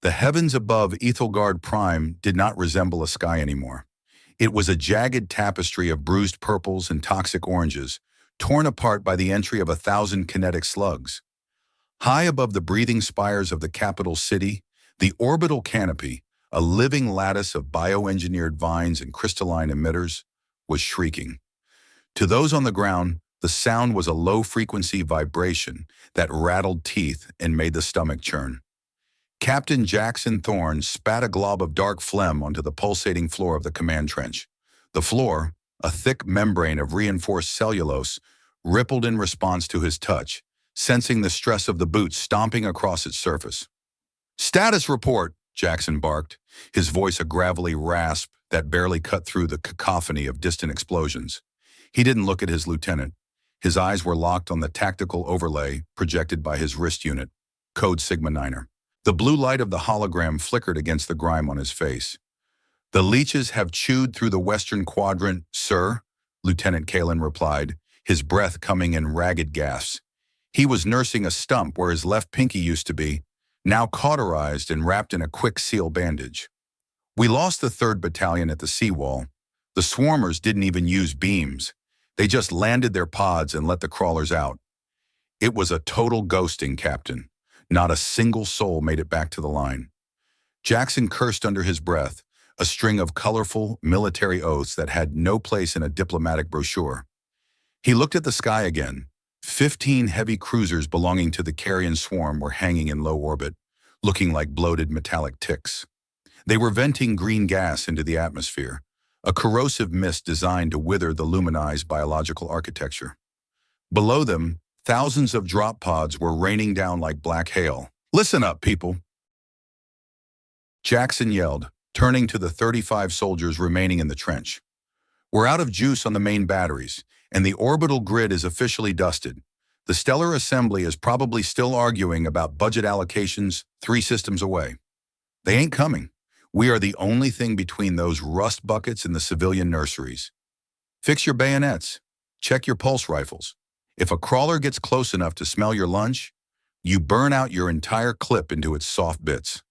The heavens above Aethelgard Prime did not resemble a sky anymore. It was a jagged tapestry of bruised purples and toxic oranges, torn apart by the entry of 1,000 kinetic slugs. High above the breathing spires of the capital city, the orbital canopy, a living lattice of bioengineered vines and crystalline emitters, was shrieking. To those on the ground, the sound was a low-frequency vibration that rattled teeth and made the stomach churn. Captain Jackson Thorne spat a glob of dark phlegm onto the pulsating floor of the command trench. The floor, a thick membrane of reinforced cellulose, rippled in response to his touch, sensing the stress of the boots stomping across its surface. "Status report," Jackson barked, his voice a gravelly rasp that barely cut through the cacophony of distant explosions. He didn't look at his lieutenant. His eyes were locked on the tactical overlay projected by his wrist unit, Code Sigma Niner. The blue light of the hologram flickered against the grime on his face. "The leeches have chewed through the western quadrant, sir," Lieutenant Kalen replied, his breath coming in ragged gasps. He was nursing a stump where his left pinky used to be, now cauterized and wrapped in a quick seal bandage. "We lost the 3rd Battalion at the seawall. The swarmers didn't even use beams. They just landed their pods and let the crawlers out. It was a total ghosting, Captain. Not a single soul made it back to the line." Jackson cursed under his breath, a string of colorful military oaths that had no place in a diplomatic brochure. He looked at the sky again. 15 heavy cruisers belonging to the Carrion Swarm were hanging in low orbit, looking like bloated metallic ticks. They were venting green gas into the atmosphere, a corrosive mist designed to wither the luminized biological architecture. Below them, thousands of drop pods were raining down like black hail. "Listen up, people," Jackson yelled, turning to the 35 soldiers remaining in the trench. "We're out of juice on the main batteries, and the orbital grid is officially dusted. The Stellar Assembly is probably still arguing about budget allocations 3 systems away. They ain't coming. We are the only thing between those rust buckets and the civilian nurseries. Fix your bayonets. Check your pulse rifles. If a crawler gets close enough to smell your lunch, you burn out your entire clip into its soft bits.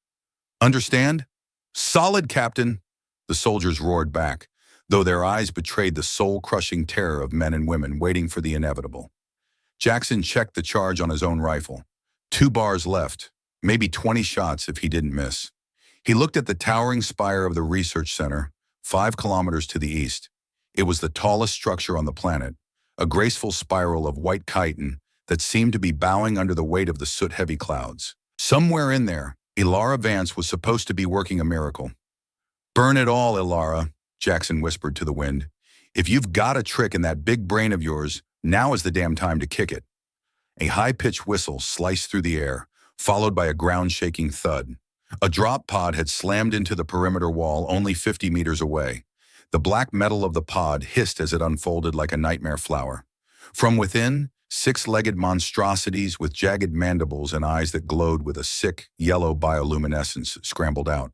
Understand?" "Solid, Captain," the soldiers roared back, though their eyes betrayed the soul-crushing terror of men and women waiting for the inevitable. Jackson checked the charge on his own rifle. 2 bars left, maybe 20 shots if he didn't miss. He looked at the towering spire of the research center, 5 kilometers to the east. It was the tallest structure on the planet, a graceful spiral of white chitin that seemed to be bowing under the weight of the soot-heavy clouds. Somewhere in there, Elara Vance was supposed to be working a miracle. "Burn it all, Elara," Jackson whispered to the wind. "If you've got a trick in that big brain of yours, now is the damn time to kick it." A high-pitched whistle sliced through the air, followed by a ground-shaking thud. A drop pod had slammed into the perimeter wall only 50 meters away. The black metal of the pod hissed as it unfolded like a nightmare flower. From within, 6-legged monstrosities with jagged mandibles and eyes that glowed with a sick, yellow bioluminescence scrambled out.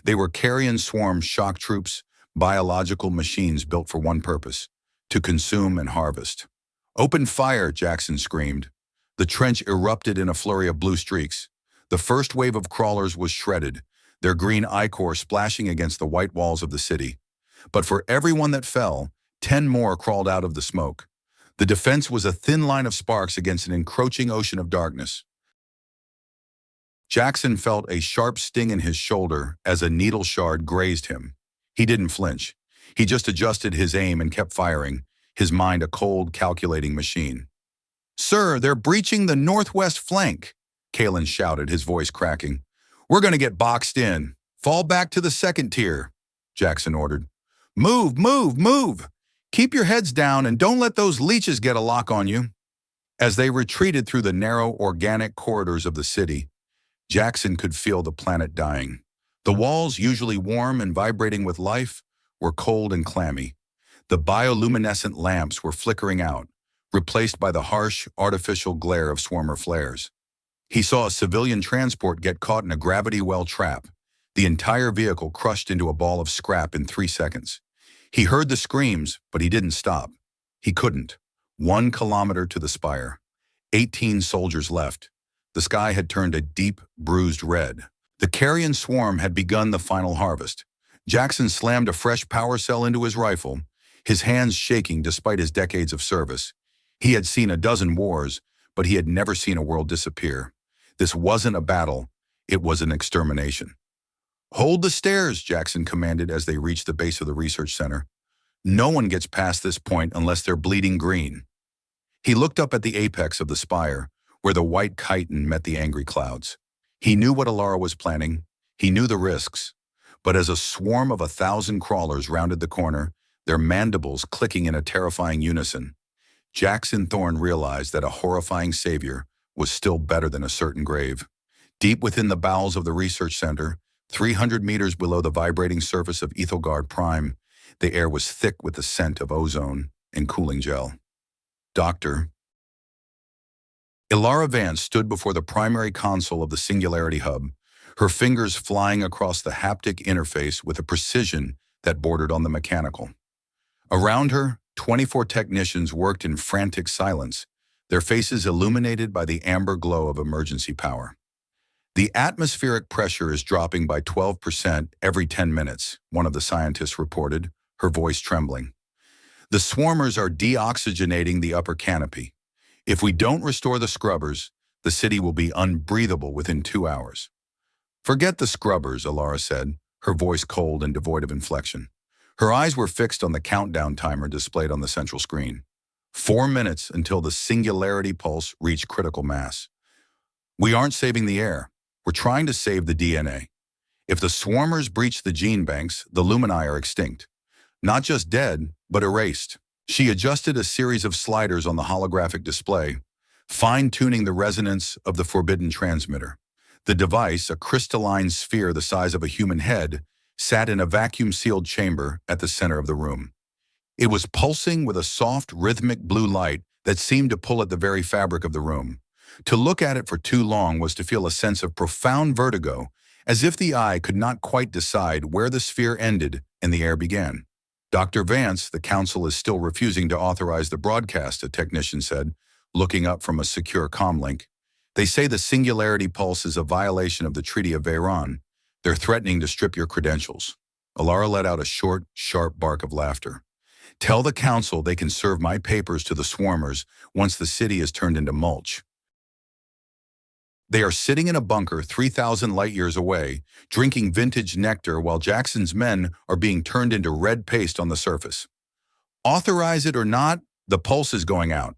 They were Carrion Swarm shock troops, biological machines built for one purpose: to consume and harvest. "Open fire!" Jackson screamed. The trench erupted in a flurry of blue streaks. The first wave of crawlers was shredded, their green ichor splashing against the white walls of the city. But for every one that fell, 10 more crawled out of the smoke. The defense was a thin line of sparks against an encroaching ocean of darkness. Jackson felt a sharp sting in his shoulder as a needle shard grazed him. He didn't flinch. He just adjusted his aim and kept firing, his mind a cold, calculating machine. "Sir, they're breaching the northwest flank," Kalen shouted, his voice cracking. "We're going to get boxed in. Fall back to the 2nd tier," Jackson ordered. "Move, move, move! Keep your heads down and don't let those leeches get a lock on you." As they retreated through the narrow, organic corridors of the city, Jackson could feel the planet dying. The walls, usually warm and vibrating with life, were cold and clammy. The bioluminescent lamps were flickering out, replaced by the harsh, artificial glare of swarmer flares. He saw a civilian transport get caught in a gravity well trap, the entire vehicle crushed into a ball of scrap in 3 seconds. He heard the screams, but he didn't stop. He couldn't. 1 kilometer to the spire. 18 soldiers left. The sky had turned a deep, bruised red. The Carrion Swarm had begun the final harvest. Jackson slammed a fresh power cell into his rifle, his hands shaking despite his decades of service. He had seen a dozen wars, but he had never seen a world disappear. This wasn't a battle, it was an extermination. "Hold the stairs," Jackson commanded as they reached the base of the research center. "No one gets past this point unless they're bleeding green." He looked up at the apex of the spire, where the white chitin met the angry clouds. He knew what Elara was planning. He knew the risks. But as a swarm of 1,000 crawlers rounded the corner, their mandibles clicking in a terrifying unison, Jackson Thorne realized that a horrifying savior was still better than a certain grave. Deep within the bowels of the research center, 300 meters below the vibrating surface of Aethelgard Prime, the air was thick with the scent of ozone and cooling gel. "Doctor." Elara Vance stood before the primary console of the Singularity Hub, her fingers flying across the haptic interface with a precision that bordered on the mechanical. Around her, 24 technicians worked in frantic silence, their faces illuminated by the amber glow of emergency power. "The atmospheric pressure is dropping by 12% every 10 minutes, one of the scientists reported, her voice trembling. "The swarmers are deoxygenating the upper canopy. If we don't restore the scrubbers, the city will be unbreathable within 2 hours." "Forget the scrubbers," Elara said, her voice cold and devoid of inflection. Her eyes were fixed on the countdown timer displayed on the central screen. 4 minutes until the singularity pulse reached critical mass. "We aren't saving the air. We're trying to save the DNA. If the swarmers breach the gene banks, the lumini are extinct. Not just dead, but erased." She adjusted a series of sliders on the holographic display, fine-tuning the resonance of the forbidden transmitter. The device, a crystalline sphere the size of a human head, sat in a vacuum-sealed chamber at the center of the room. It was pulsing with a soft, rhythmic blue light that seemed to pull at the very fabric of the room. To look at it for too long was to feel a sense of profound vertigo, as if the eye could not quite decide where the sphere ended and the air began. "Dr. Vance, the council is still refusing to authorize the broadcast," a technician said, looking up from a secure comlink. "They say the singularity pulse is a violation of the Treaty of Veyron. They're threatening to strip your credentials." Elara let out a short, sharp bark of laughter. "Tell the council they can serve my papers to the swarmers once the city is turned into mulch. They are sitting in a bunker 3,000 light-years away, drinking vintage nectar while Jackson's men are being turned into red paste on the surface. Authorize it or not, the pulse is going out."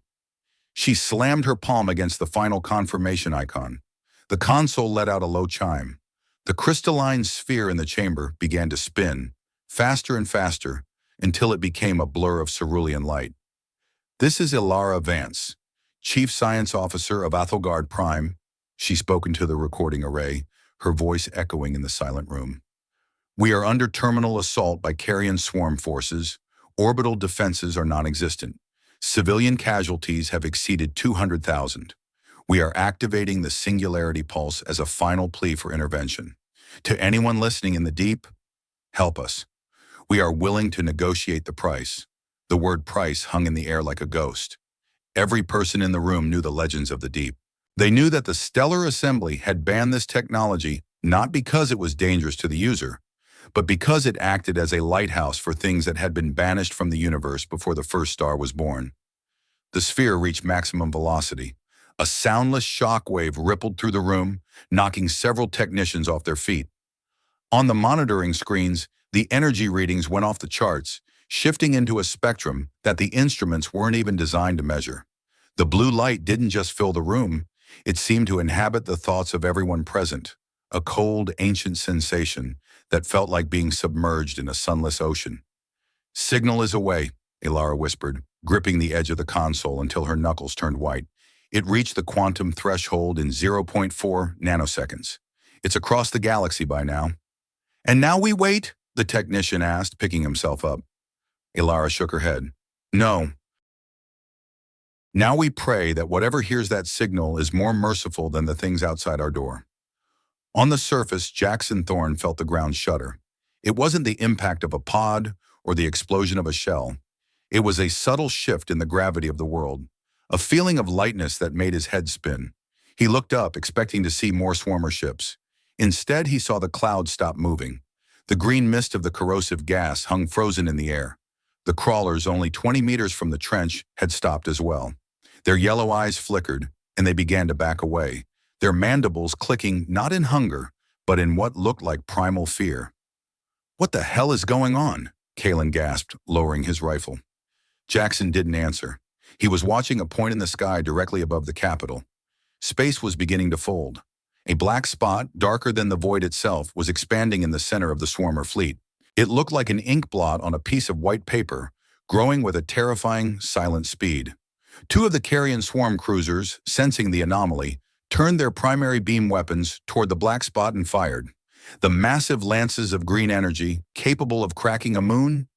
She slammed her palm against the final confirmation icon. The console let out a low chime. The crystalline sphere in the chamber began to spin, faster and faster, until it became a blur of cerulean light. "This is Elara Vance, Chief Science Officer of Aethelgard Prime." She spoke into the recording array, her voice echoing in the silent room. "We are under terminal assault by Carrion Swarm forces. Orbital defenses are non-existent. Civilian casualties have exceeded 200,000. We are activating the singularity pulse as a final plea for intervention. To anyone listening in the deep, help us. We are willing to negotiate the price." The word price hung in the air like a ghost. Every person in the room knew the legends of the deep. They knew that the Stellar Assembly had banned this technology not because it was dangerous to the user, but because it acted as a lighthouse for things that had been banished from the universe before the first star was born. The sphere reached maximum velocity. A soundless shockwave rippled through the room, knocking several technicians off their feet. On the monitoring screens, the energy readings went off the charts, shifting into a spectrum that the instruments weren't even designed to measure. The blue light didn't just fill the room, it seemed to inhabit the thoughts of everyone present, a cold, ancient sensation that felt like being submerged in a sunless ocean. "Signal is away," Elara whispered, gripping the edge of the console until her knuckles turned white. It reached the quantum threshold in 0.4 nanoseconds. "It's across the galaxy by now." "And now we wait?" the technician asked, picking himself up. Elara shook her head. "No. Now we pray that whatever hears that signal is more merciful than the things outside our door." On the surface, Jackson Thorne felt the ground shudder. It wasn't the impact of a pod or the explosion of a shell. It was a subtle shift in the gravity of the world, a feeling of lightness that made his head spin. He looked up, expecting to see more swarmer ships. Instead, he saw the clouds stop moving. The green mist of the corrosive gas hung frozen in the air. The crawlers, only 20 meters from the trench, had stopped as well. Their yellow eyes flickered, and they began to back away, their mandibles clicking not in hunger, but in what looked like primal fear. "What the hell is going on?" Kalen gasped, lowering his rifle. Jackson didn't answer. He was watching a point in the sky directly above the Capitol. Space was beginning to fold. A black spot, darker than the void itself, was expanding in the center of the swarmer fleet. It looked like an ink blot on a piece of white paper, growing with a terrifying, silent speed. Two of the Carrion Swarm cruisers, sensing the anomaly, turned their primary beam weapons toward the black spot and fired. The massive lances of green energy, capable of cracking a moon,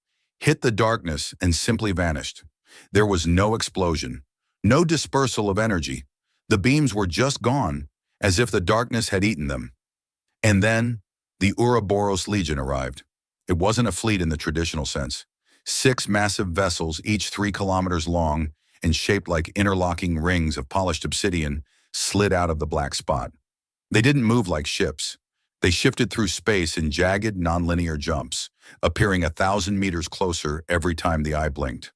hit the darkness and simply vanished. There was no explosion, no dispersal of energy. The beams were just gone, as if the darkness had eaten them. And then, the Ouroboros Legion arrived. It wasn't a fleet in the traditional sense. 6 massive vessels, each 3 kilometers long and shaped like interlocking rings of polished obsidian, slid out of the black spot. They didn't move like ships. They shifted through space in jagged, nonlinear jumps, appearing 1,000 meters closer every time the eye blinked.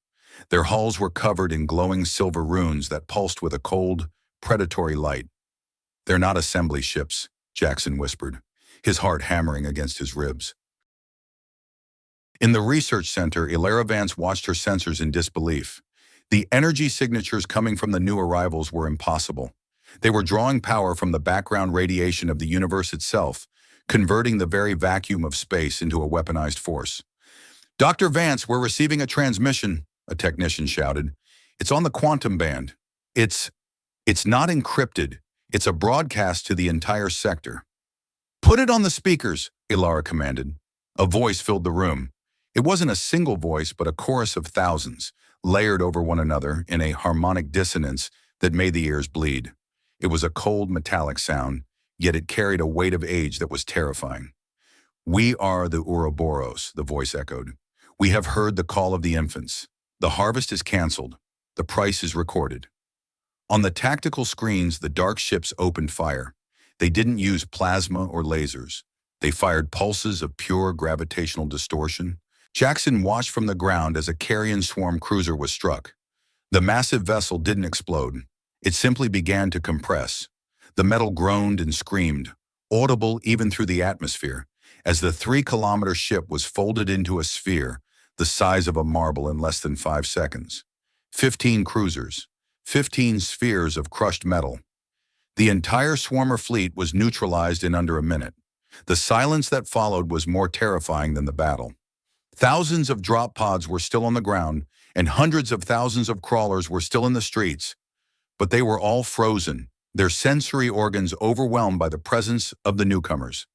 Their hulls were covered in glowing silver runes that pulsed with a cold, predatory light. "They're not assembly ships," Jackson whispered, his heart hammering against his ribs. In the research center, Elara Vance watched her sensors in disbelief. The energy signatures coming from the new arrivals were impossible. They were drawing power from the background radiation of the universe itself, converting the very vacuum of space into a weaponized force. "Dr. Vance, we're receiving a transmission," a technician shouted. "It's on the quantum band. It's not encrypted. It's a broadcast to the entire sector." "Put it on the speakers," Elara commanded. A voice filled the room. It wasn't a single voice, but a chorus of thousands, layered over one another in a harmonic dissonance that made the ears bleed. It was a cold, metallic sound, yet it carried a weight of age that was terrifying. "We are the Ouroboros," the voice echoed. "We have heard the call of the infants. The harvest is canceled. The price is recorded." On the tactical screens, the dark ships opened fire. They didn't use plasma or lasers. They fired pulses of pure gravitational distortion. Jackson watched from the ground as a Carrion Swarm cruiser was struck. The massive vessel didn't explode. It simply began to compress. The metal groaned and screamed, audible even through the atmosphere, as the 3-kilometer ship was folded into a sphere the size of a marble in less than 5 seconds. 15 cruisers, 15 spheres of crushed metal. The entire swarmer fleet was neutralized in under a minute. The silence that followed was more terrifying than the battle. Thousands of drop pods were still on the ground, and hundreds of thousands of crawlers were still in the streets, but they were all frozen, their sensory organs overwhelmed by the presence of the newcomers.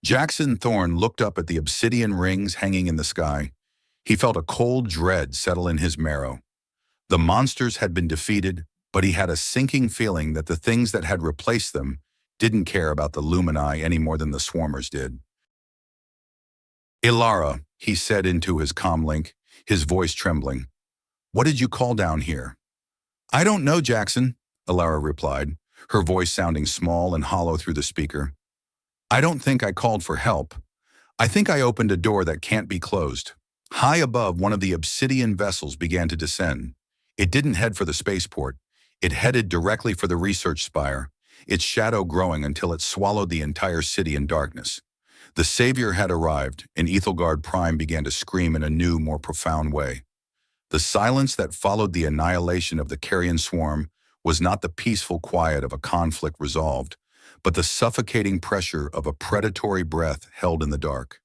Jackson Thorne looked up at the obsidian rings hanging in the sky. He felt a cold dread settle in his marrow. The monsters had been defeated, but he had a sinking feeling that the things that had replaced them didn't care about the Lumini any more than the swarmers did. "Elara," he said into his comlink, his voice trembling. "What did you call down here?" "I don't know, Jackson," Elara replied, her voice sounding small and hollow through the speaker. "I don't think I called for help. I think I opened a door that can't be closed." High above, one of the obsidian vessels began to descend. It didn't head for the spaceport. It headed directly for the research spire, its shadow growing until it swallowed the entire city in darkness. The savior had arrived, and Aethelgard Prime began to scream in a new, more profound way. The silence that followed the annihilation of the Carrion Swarm was not the peaceful quiet of a conflict resolved, but the suffocating pressure of a predatory breath held in the dark.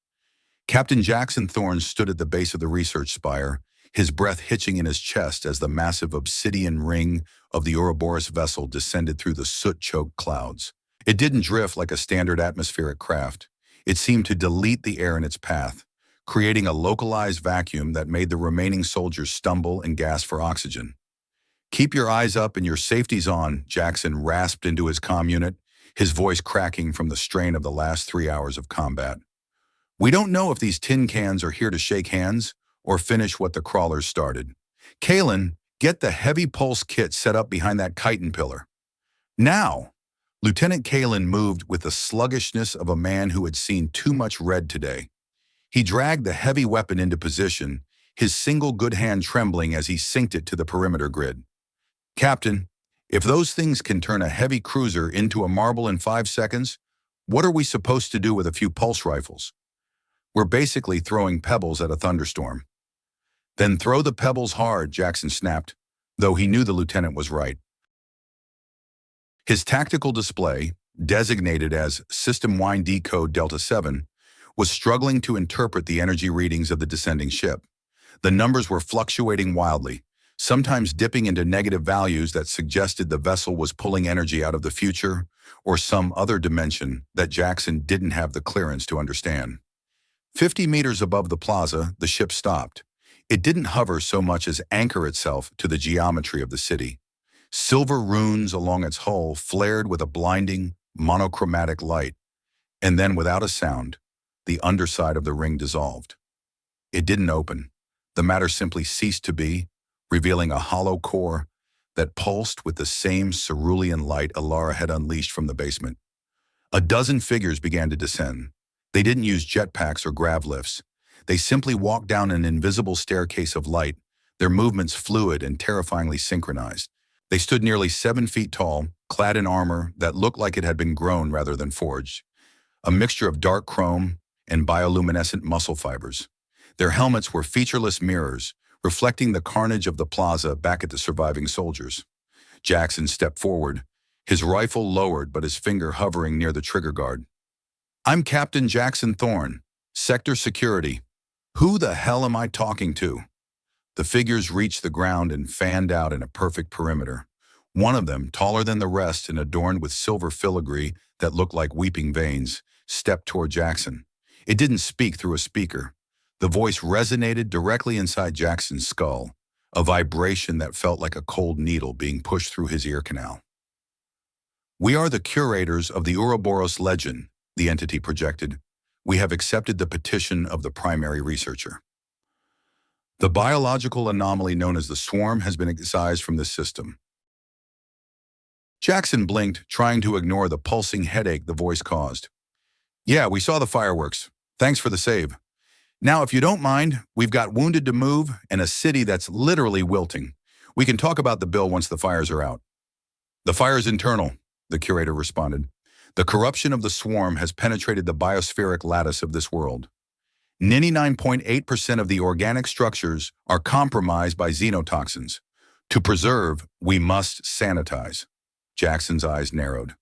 Captain Jackson Thorne stood at the base of the research spire, his breath hitching in his chest as the massive obsidian ring of the Ouroboros vessel descended through the soot-choked clouds. It didn't drift like a standard atmospheric craft. It seemed to delete the air in its path, creating a localized vacuum that made the remaining soldiers stumble and gasp for oxygen. "Keep your eyes up and your safeties on," Jackson rasped into his comm unit, his voice cracking from the strain of the last 3 hours of combat. "We don't know if these tin cans are here to shake hands or finish what the crawlers started. Kalen, get the heavy pulse kit set up behind that chitin pillar." "Now!" Lieutenant Kalen moved with the sluggishness of a man who had seen too much red today. He dragged the heavy weapon into position, his single good hand trembling as he synced it to the perimeter grid. "Captain, if those things can turn a heavy cruiser into a marble in 5 seconds, what are we supposed to do with a few pulse rifles? We're basically throwing pebbles at a thunderstorm." "Then throw the pebbles hard," Jackson snapped, though he knew the lieutenant was right. His tactical display, designated as System-Wide Decode Delta 7, was struggling to interpret the energy readings of the descending ship. The numbers were fluctuating wildly, sometimes dipping into negative values that suggested the vessel was pulling energy out of the future or some other dimension that Jackson didn't have the clearance to understand. 50 meters above the plaza, the ship stopped. It didn't hover so much as anchor itself to the geometry of the city. Silver runes along its hull flared with a blinding, monochromatic light, and then without a sound, the underside of the ring dissolved. It didn't open. The matter simply ceased to be, revealing a hollow core that pulsed with the same cerulean light Elara had unleashed from the basement. A dozen figures began to descend. They didn't use jetpacks or grav lifts. They simply walked down an invisible staircase of light, their movements fluid and terrifyingly synchronized. They stood nearly 7 feet tall, clad in armor that looked like it had been grown rather than forged, a mixture of dark chrome and bioluminescent muscle fibers. Their helmets were featureless mirrors, reflecting the carnage of the plaza back at the surviving soldiers. Jackson stepped forward, his rifle lowered but his finger hovering near the trigger guard. "I'm Captain Jackson Thorne, Sector Security. Who the hell am I talking to?" The figures reached the ground and fanned out in a perfect perimeter. One of them, taller than the rest and adorned with silver filigree that looked like weeping veins, stepped toward Jackson. It didn't speak through a speaker. The voice resonated directly inside Jackson's skull, a vibration that felt like a cold needle being pushed through his ear canal. "We are the curators of the Ouroboros Legion," the entity projected. "We have accepted the petition of the primary researcher. The biological anomaly known as the swarm has been excised from this system." Jackson blinked, trying to ignore the pulsing headache the voice caused. "Yeah, we saw the fireworks. Thanks for the save. Now, if you don't mind, we've got wounded to move and a city that's literally wilting. We can talk about the bill once the fires are out." "The fire's internal," the curator responded. "The corruption of the swarm has penetrated the biospheric lattice of this world. 99.8% of the organic structures are compromised by xenotoxins. To preserve, we must sanitize." Jackson's eyes narrowed.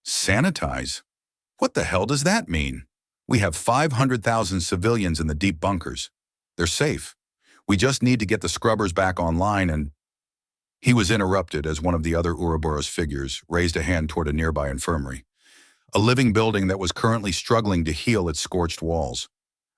"Sanitize? What the hell does that mean? We have 500,000 civilians in the deep bunkers. They're safe. We just need to get the scrubbers back online and—" He was interrupted as one of the other Ouroboros figures raised a hand toward a nearby infirmary, a living building that was currently struggling to heal its scorched walls.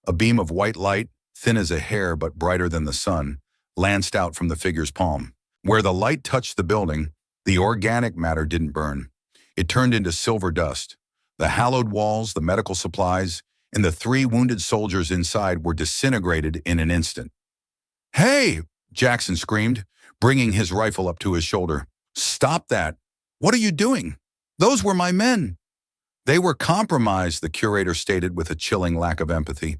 A beam of white light, thin as a hair but brighter than the sun, lanced out from the figure's palm. Where the light touched the building, the organic matter didn't burn. It turned into silver dust. The hallowed walls, the medical supplies, and the 3 wounded soldiers inside were disintegrated in an instant. "Hey!" Jackson screamed, bringing his rifle up to his shoulder. "Stop that! What are you doing? Those were my men!" "They were compromised," the curator stated with a chilling lack of empathy.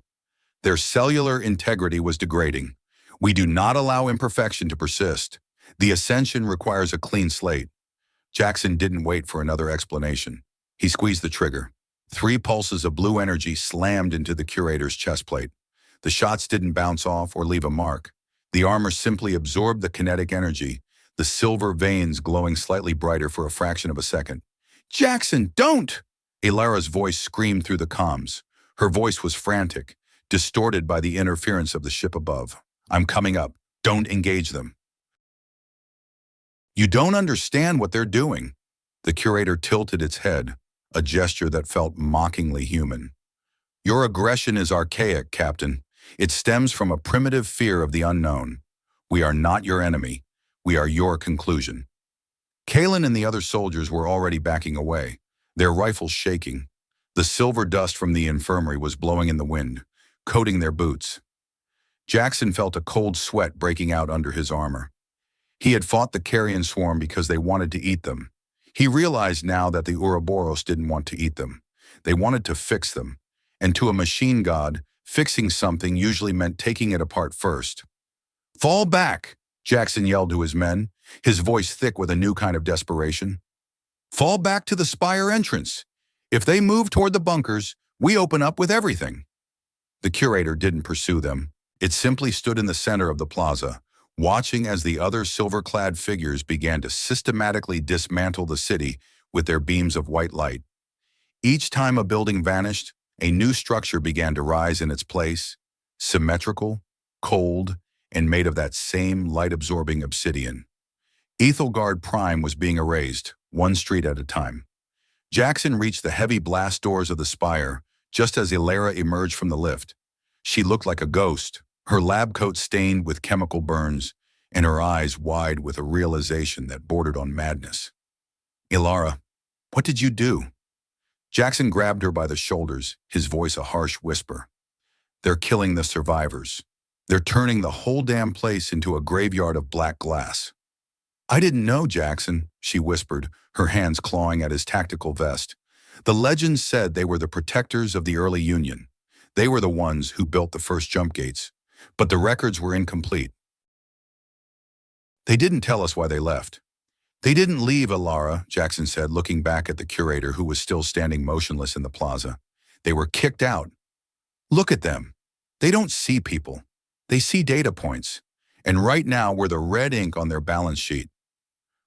"Their cellular integrity was degrading. We do not allow imperfection to persist. The ascension requires a clean slate." Jackson didn't wait for another explanation. He squeezed the trigger. 3 pulses of blue energy slammed into the curator's chest plate. The shots didn't bounce off or leave a mark. The armor simply absorbed the kinetic energy, the silver veins glowing slightly brighter for a fraction of a second. "Jackson, don't!" Elara's voice screamed through the comms. Her voice was frantic, distorted by the interference of the ship above. "I'm coming up. Don't engage them." "You don't understand what they're doing." The curator tilted its head, a gesture that felt mockingly human. "Your aggression is archaic, Captain. It stems from a primitive fear of the unknown. We are not your enemy. We are your conclusion." Kalen and the other soldiers were already backing away, their rifles shaking. The silver dust from the infirmary was blowing in the wind, coating their boots. Jackson felt a cold sweat breaking out under his armor. He had fought the Carrion Swarm because they wanted to eat them. He realized now that the Ouroboros didn't want to eat them. They wanted to fix them. And to a machine god, fixing something usually meant taking it apart first. "Fall back," Jackson yelled to his men, his voice thick with a new kind of desperation. "Fall back to the spire entrance. If they move toward the bunkers, we open up with everything." The curator didn't pursue them. It simply stood in the center of the plaza, watching as the other silver-clad figures began to systematically dismantle the city with their beams of white light. Each time a building vanished, a new structure began to rise in its place, symmetrical, cold, and made of that same light-absorbing obsidian. Aethelgard Prime was being erased, one street at a time. Jackson reached the heavy blast doors of the spire just as Elara emerged from the lift. She looked like a ghost, her lab coat stained with chemical burns, and her eyes wide with a realization that bordered on madness. "Elara, what did you do?" Jackson grabbed her by the shoulders, his voice a harsh whisper. "They're killing the survivors. They're turning the whole damn place into a graveyard of black glass." "I didn't know, Jackson," she whispered, her hands clawing at his tactical vest. "The legends said they were the protectors of the early Union. They were the ones who built the first jump gates. But the records were incomplete. They didn't tell us why they left." "They didn't leave, Elara," Jackson said, looking back at the curator who was still standing motionless in the plaza. "They were kicked out. Look at them. They don't see people. They see data points. And right now we're the red ink on their balance sheet."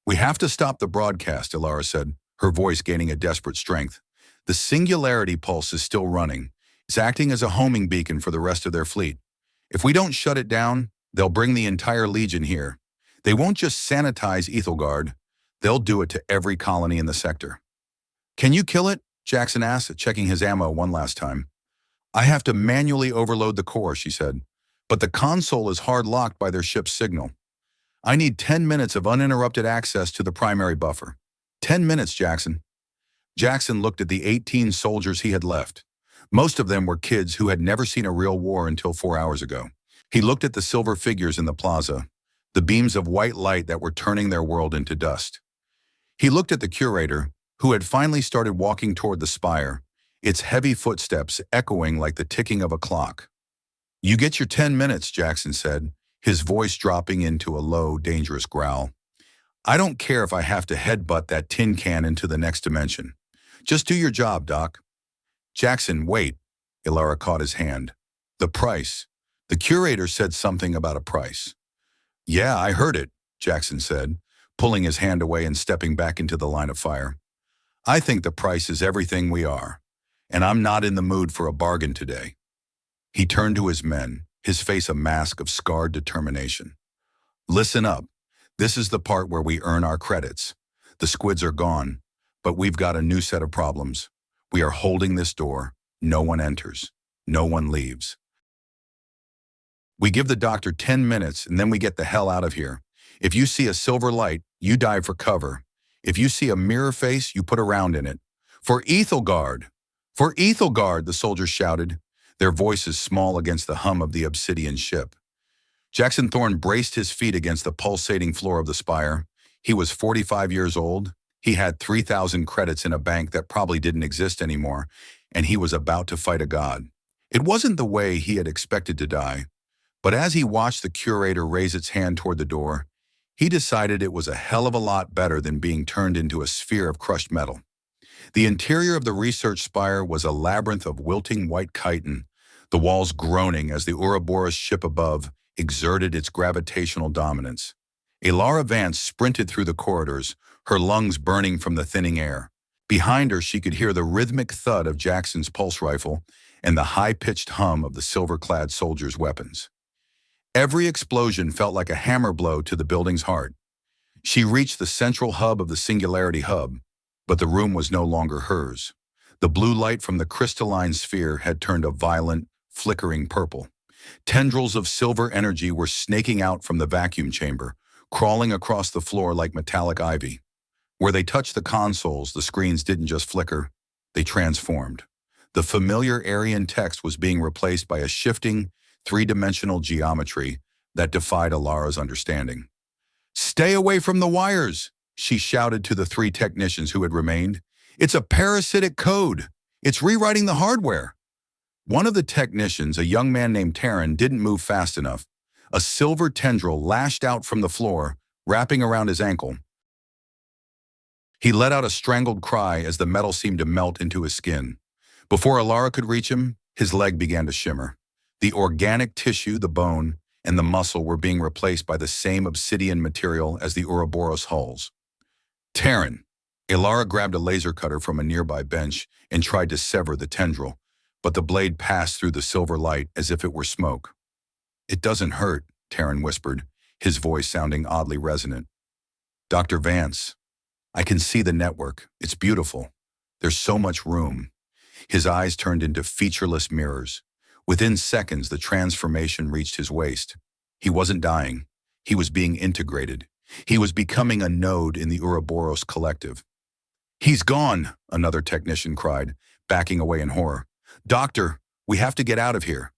"We have to stop the broadcast," Elara said, her voice gaining a desperate strength. "The singularity pulse is still running. It's acting as a homing beacon for the rest of their fleet. If we don't shut it down, they'll bring the entire Legion here. They won't just sanitize Aethelgard. They'll do it to every colony in the sector." "Can you kill it?" Jackson asked, checking his ammo one last time. "I have to manually overload the core," she said. "But the console is hard-locked by their ship's signal. I need 10 minutes of uninterrupted access to the primary buffer." 10 minutes, Jackson." Jackson looked at the 18 soldiers he had left. Most of them were kids who had never seen a real war until 4 hours ago. He looked at the silver figures in the plaza, the beams of white light that were turning their world into dust. He looked at the curator, who had finally started walking toward the spire, its heavy footsteps echoing like the ticking of a clock. "You get your 10 minutes, Jackson said, his voice dropping into a low, dangerous growl. "I don't care if I have to headbutt that tin can into the next dimension. Just do your job, Doc." "Jackson, wait." Elara caught his hand. "The price. The curator said something about a price." "Yeah, I heard it," Jackson said, pulling his hand away and stepping back into the line of fire. "I think the price is everything we are, and I'm not in the mood for a bargain today." He turned to his men, his face a mask of scarred determination. "Listen up. This is the part where we earn our credits. The squids are gone, but we've got a new set of problems. We are holding this door. No one enters. No one leaves. We give the doctor 10 minutes and then we get the hell out of here. If you see a silver light, you dive for cover. If you see a mirror face, you put a round in it. For Aethelgard! For Aethelgard, the soldiers shouted, their voices small against the hum of the obsidian ship. Jackson Thorne braced his feet against the pulsating floor of the spire. He was 45 years old. He had 3,000 credits in a bank that probably didn't exist anymore, and he was about to fight a god. It wasn't the way he had expected to die, but as he watched the curator raise its hand toward the door, he decided it was a hell of a lot better than being turned into a sphere of crushed metal. The interior of the research spire was a labyrinth of wilting white chitin, the walls groaning as the Ouroboros ship above exerted its gravitational dominance. Elara Vance sprinted through the corridors, her lungs burning from the thinning air. Behind her, she could hear the rhythmic thud of Jackson's pulse rifle and the high-pitched hum of the silver-clad soldiers' weapons. Every explosion felt like a hammer blow to the building's heart. She reached the central hub of the Singularity Hub, but the room was no longer hers. The blue light from the crystalline sphere had turned a violent, flickering purple. Tendrils of silver energy were snaking out from the vacuum chamber, crawling across the floor like metallic ivy. Where they touched the consoles, the screens didn't just flicker, they transformed. The familiar Aryan text was being replaced by a shifting, three-dimensional geometry that defied Elara's understanding. "Stay away from the wires!" she shouted to the three technicians who had remained. It's a parasitic code. It's rewriting the hardware. One of the technicians, a young man named Terran, didn't move fast enough. A silver tendril lashed out from the floor, wrapping around his ankle. He let out a strangled cry as the metal seemed to melt into his skin. Before Elara could reach him, his leg began to shimmer. The organic tissue, the bone, and the muscle were being replaced by the same obsidian material as the Ouroboros hulls. Terran. Elara grabbed a laser cutter from a nearby bench and tried to sever the tendril, but the blade passed through the silver light as if it were smoke. It doesn't hurt, Terran whispered, his voice sounding oddly resonant. Dr. Vance, I can see the network. It's beautiful. There's so much room. His eyes turned into featureless mirrors. Within seconds, the transformation reached his waist. He wasn't dying. He was being integrated. He was becoming a node in the Ouroboros collective. He's gone, another technician cried, backing away in horror. Doctor, we have to get out of here.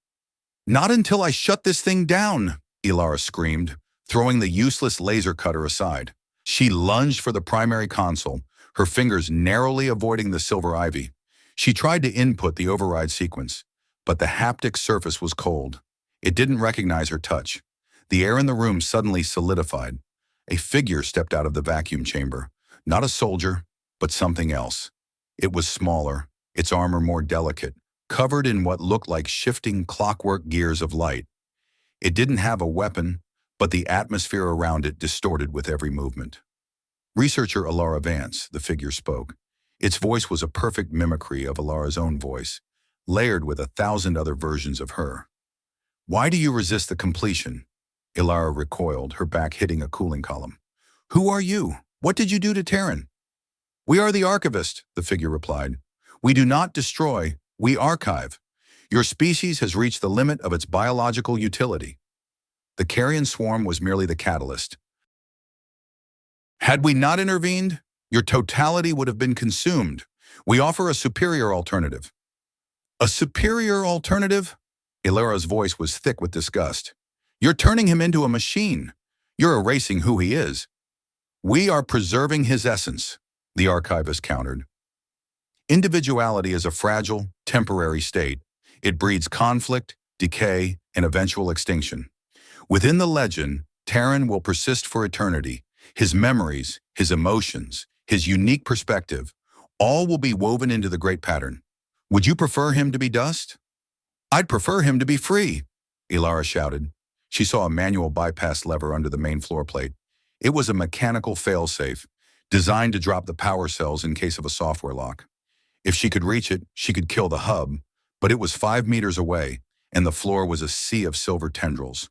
Not until I shut this thing down, Elara screamed, throwing the useless laser cutter aside. She lunged for the primary console, her fingers narrowly avoiding the silver ivy. She tried to input the override sequence, but the haptic surface was cold. It didn't recognize her touch. The air in the room suddenly solidified. A figure stepped out of the vacuum chamber. Not a soldier, but something else. It was smaller, its armor more delicate, covered in what looked like shifting clockwork gears of light. It didn't have a weapon, but the atmosphere around it distorted with every movement. Researcher Elara Vance, the figure spoke. Its voice was a perfect mimicry of Elara's own voice, layered with 1,000 other versions of her. Why do you resist the completion? Elara recoiled, her back hitting a cooling column. Who are you? What did you do to Terran? We are the archivist, the figure replied. We do not destroy, we archive. Your species has reached the limit of its biological utility. The Carrion Swarm was merely the catalyst. Had we not intervened, your totality would have been consumed. We offer a superior alternative. A superior alternative? Elara's voice was thick with disgust. You're turning him into a machine. You're erasing who he is. We are preserving his essence, the archivist countered. Individuality is a fragile, temporary state. It breeds conflict, decay, and eventual extinction. Within the legend, Terran will persist for eternity. His memories, his emotions, his unique perspective, all will be woven into the great pattern. Would you prefer him to be dust? I'd prefer him to be free, Elara shouted. She saw a manual bypass lever under the main floor plate. It was a mechanical failsafe, designed to drop the power cells in case of a software lock. If she could reach it, she could kill the hub, but it was 5 meters away, and the floor was a sea of silver tendrils.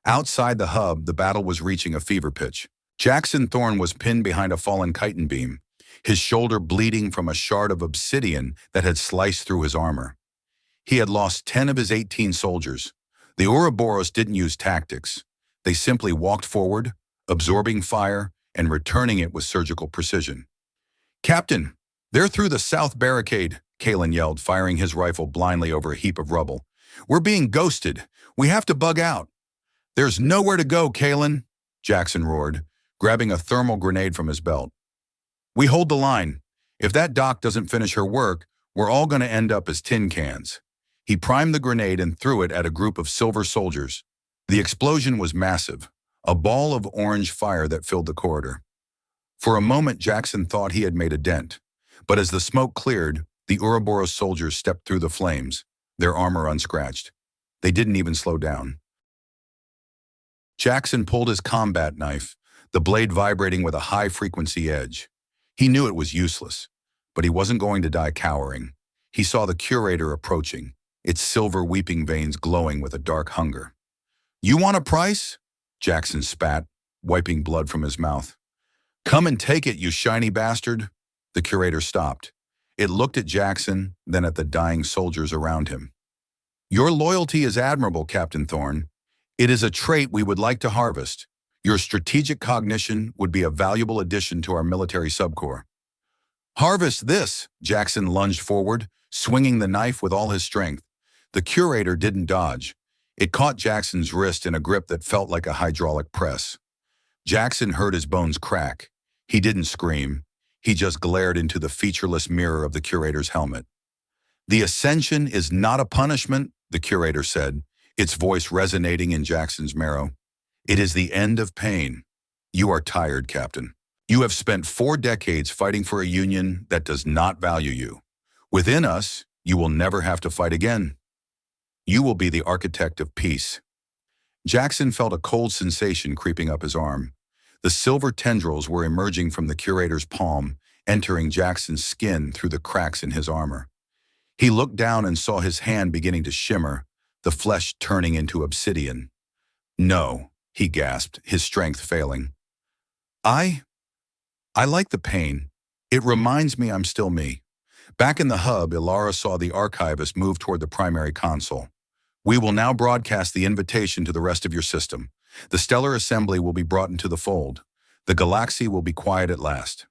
Outside the hub, the battle was reaching a fever pitch. Jackson Thorne was pinned behind a fallen chitin beam, his shoulder bleeding from a shard of obsidian that had sliced through his armor. He had lost 10 of his 18 soldiers. The Ouroboros didn't use tactics. They simply walked forward, absorbing fire and returning it with surgical precision. Captain, they're through the south barricade, Kalen yelled, firing his rifle blindly over a heap of rubble. We're being ghosted. We have to bug out. There's nowhere to go, Kalen, Jackson roared, grabbing a thermal grenade from his belt. We hold the line. If that doc doesn't finish her work, we're all going to end up as tin cans. He primed the grenade and threw it at a group of silver soldiers. The explosion was massive, a ball of orange fire that filled the corridor. For a moment, Jackson thought he had made a dent, but as the smoke cleared, the Ouroboros soldiers stepped through the flames, their armor unscratched. They didn't even slow down. Jackson pulled his combat knife, the blade vibrating with a high-frequency edge. He knew it was useless, but he wasn't going to die cowering. He saw the curator approaching, its silver weeping veins glowing with a dark hunger. You want a price? Jackson spat, wiping blood from his mouth. Come and take it, you shiny bastard. The curator stopped. It looked at Jackson, then at the dying soldiers around him. Your loyalty is admirable, Captain Thorne. It is a trait we would like to harvest. Your strategic cognition would be a valuable addition to our military subcorps. Harvest this, Jackson lunged forward, swinging the knife with all his strength. The curator didn't dodge. It caught Jackson's wrist in a grip that felt like a hydraulic press. Jackson heard his bones crack. He didn't scream. He just glared into the featureless mirror of the curator's helmet. "The ascension is not a punishment," the curator said, its voice resonating in Jackson's marrow. "It is the end of pain. You are tired, Captain. You have spent 4 decades fighting for a union that does not value you. Within us, you will never have to fight again. You will be the architect of peace." Jackson felt a cold sensation creeping up his arm. The silver tendrils were emerging from the curator's palm, entering Jackson's skin through the cracks in his armor. He looked down and saw his hand beginning to shimmer, the flesh turning into obsidian. "No," he gasped, his strength failing. I like the pain. It reminds me I'm still me." Back in the hub, Elara saw the archivist move toward the primary console. "We will now broadcast the invitation to the rest of your system. The stellar assembly will be brought into the fold. The galaxy will be quiet at last."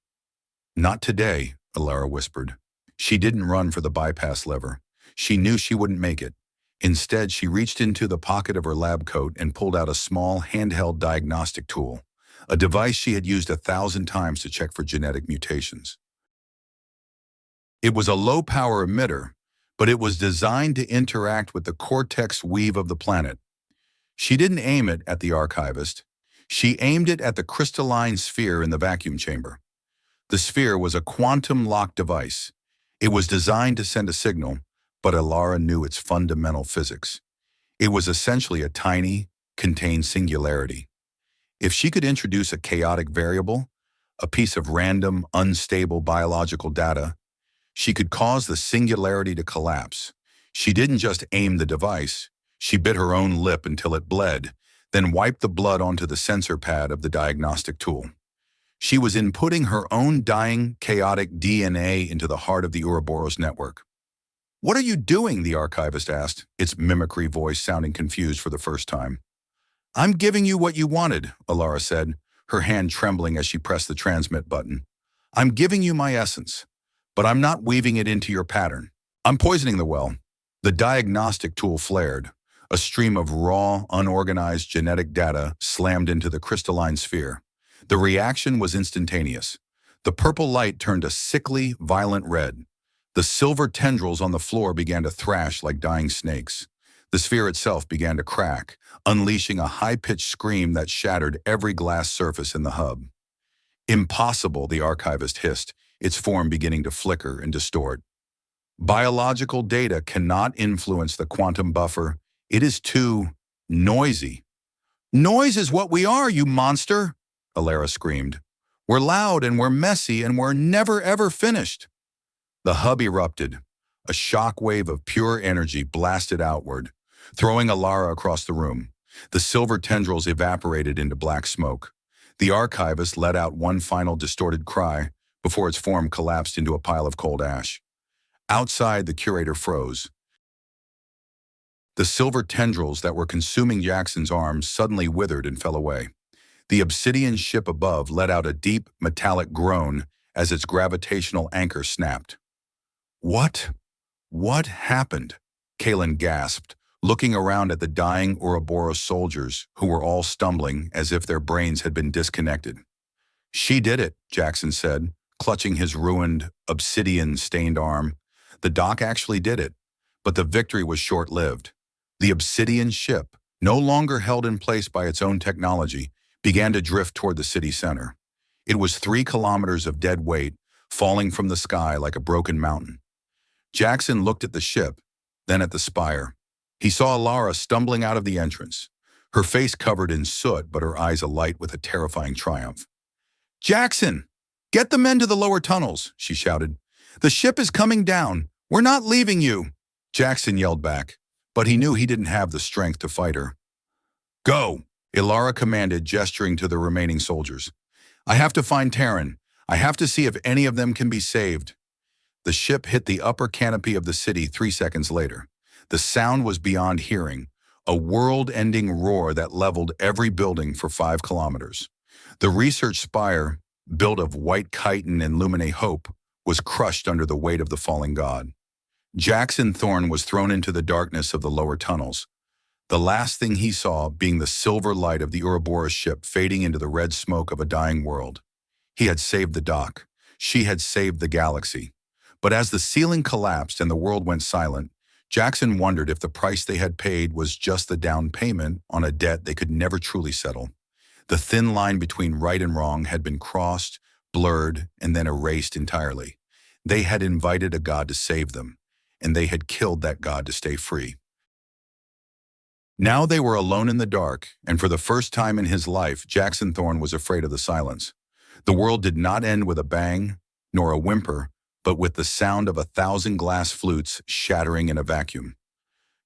"Not today," Elara whispered. She didn't run for the bypass lever. She knew she wouldn't make it. Instead, she reached into the pocket of her lab coat and pulled out a small, handheld diagnostic tool, a device she had used 1,000 times to check for genetic mutations. It was a low-power emitter, but it was designed to interact with the cortex weave of the planet. She didn't aim it at the archivist. She aimed it at the crystalline sphere in the vacuum chamber. The sphere was a quantum-locked device. It was designed to send a signal, but Elara knew its fundamental physics. It was essentially a tiny, contained singularity. If she could introduce a chaotic variable, a piece of random, unstable biological data, she could cause the singularity to collapse. She didn't just aim the device. She bit her own lip until it bled, then wiped the blood onto the sensor pad of the diagnostic tool. She was inputting her own dying, chaotic DNA into the heart of the Ouroboros network. "What are you doing?" the archivist asked, its mimicry voice sounding confused for the first time. "I'm giving you what you wanted," Elara said, her hand trembling as she pressed the transmit button. "I'm giving you my essence, but I'm not weaving it into your pattern. I'm poisoning the well." The diagnostic tool flared. A stream of raw, unorganized genetic data slammed into the crystalline sphere. The reaction was instantaneous. The purple light turned a sickly, violent red. The silver tendrils on the floor began to thrash like dying snakes. The sphere itself began to crack, unleashing a high-pitched scream that shattered every glass surface in the hub. "Impossible," the archivist hissed, its form beginning to flicker and distort. "Biological data cannot influence the quantum buffer. It is too noisy." "Noise is what we are, you monster!" Elara screamed. "We're loud and we're messy and we're never ever finished." The hub erupted. A shock wave of pure energy blasted outward, throwing Elara across the room. The silver tendrils evaporated into black smoke. The archivist let out one final distorted cry before its form collapsed into a pile of cold ash. Outside, the curator froze. The silver tendrils that were consuming Jackson's arms suddenly withered and fell away. The obsidian ship above let out a deep, metallic groan as its gravitational anchor snapped. What happened?" Kalen gasped, looking around at the dying Ouroboros soldiers who were all stumbling as if their brains had been disconnected. "She did it," Jackson said, clutching his ruined, obsidian-stained arm. "The doc actually did it, but the victory was short-lived. The obsidian ship, no longer held in place by its own technology, began to drift toward the city center. It was 3 kilometers of dead weight, falling from the sky like a broken mountain." Jackson looked at the ship, then at the spire. He saw Elara stumbling out of the entrance, her face covered in soot but her eyes alight with a terrifying triumph. "Jackson, get the men to the lower tunnels," she shouted. "The ship is coming down. We're not leaving you." Jackson yelled back, but he knew he didn't have the strength to fight her. "Go," Elara commanded, gesturing to the remaining soldiers. "I have to find Terran. I have to see if any of them can be saved." The ship hit the upper canopy of the city 3 seconds later. The sound was beyond hearing, a world-ending roar that leveled every building for 5 kilometers. The research spire, built of white chitin and Lumine Hope, was crushed under the weight of the falling god. Jackson Thorne was thrown into the darkness of the lower tunnels, the last thing he saw being the silver light of the Ouroboros ship fading into the red smoke of a dying world. He had saved the dock. She had saved the galaxy. But as the ceiling collapsed and the world went silent, Jackson wondered if the price they had paid was just the down payment on a debt they could never truly settle. The thin line between right and wrong had been crossed, blurred, and then erased entirely. They had invited a god to save them, and they had killed that god to stay free. Now they were alone in the dark, and for the first time in his life, Jackson Thorne was afraid of the silence. The world did not end with a bang, nor a whimper, but with the sound of 1,000 glass flutes shattering in a vacuum.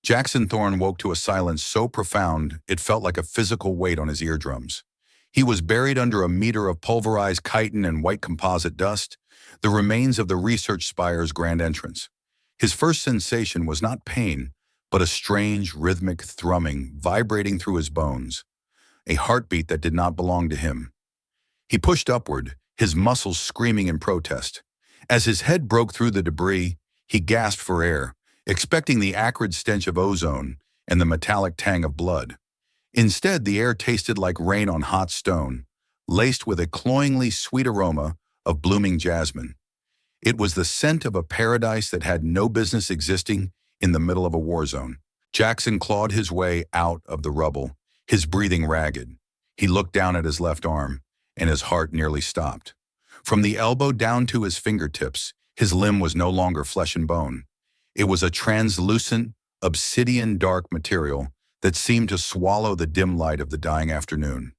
Jackson Thorne woke to a silence so profound it felt like a physical weight on his eardrums. He was buried under a meter of pulverized chitin and white composite dust, the remains of the research spire's grand entrance. His first sensation was not pain, but a strange, rhythmic thrumming vibrating through his bones, a heartbeat that did not belong to him. He pushed upward, his muscles screaming in protest. As his head broke through the debris, he gasped for air, expecting the acrid stench of ozone and the metallic tang of blood. Instead, the air tasted like rain on hot stone, laced with a cloyingly sweet aroma of blooming jasmine. It was the scent of a paradise that had no business existing in the middle of a war zone. Jackson clawed his way out of the rubble, his breathing ragged. He looked down at his left arm, and his heart nearly stopped. From the elbow down to his fingertips, his limb was no longer flesh and bone. It was a translucent, obsidian dark material that seemed to swallow the dim light of the dying afternoon.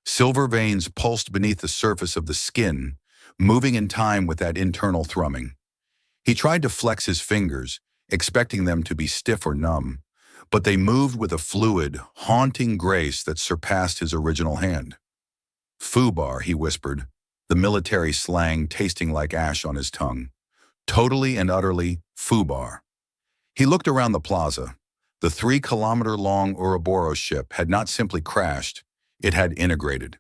Silver veins pulsed beneath the surface of the skin, moving in time with that internal thrumming. He tried to flex his fingers, expecting them to be stiff or numb, but they moved with a fluid, haunting grace that surpassed his original hand. "Foobar," he whispered, the military slang tasting like ash on his tongue. Totally and utterly foobar. He looked around the plaza. The 3-kilometer-long Ouroboros ship had not simply crashed, it had integrated.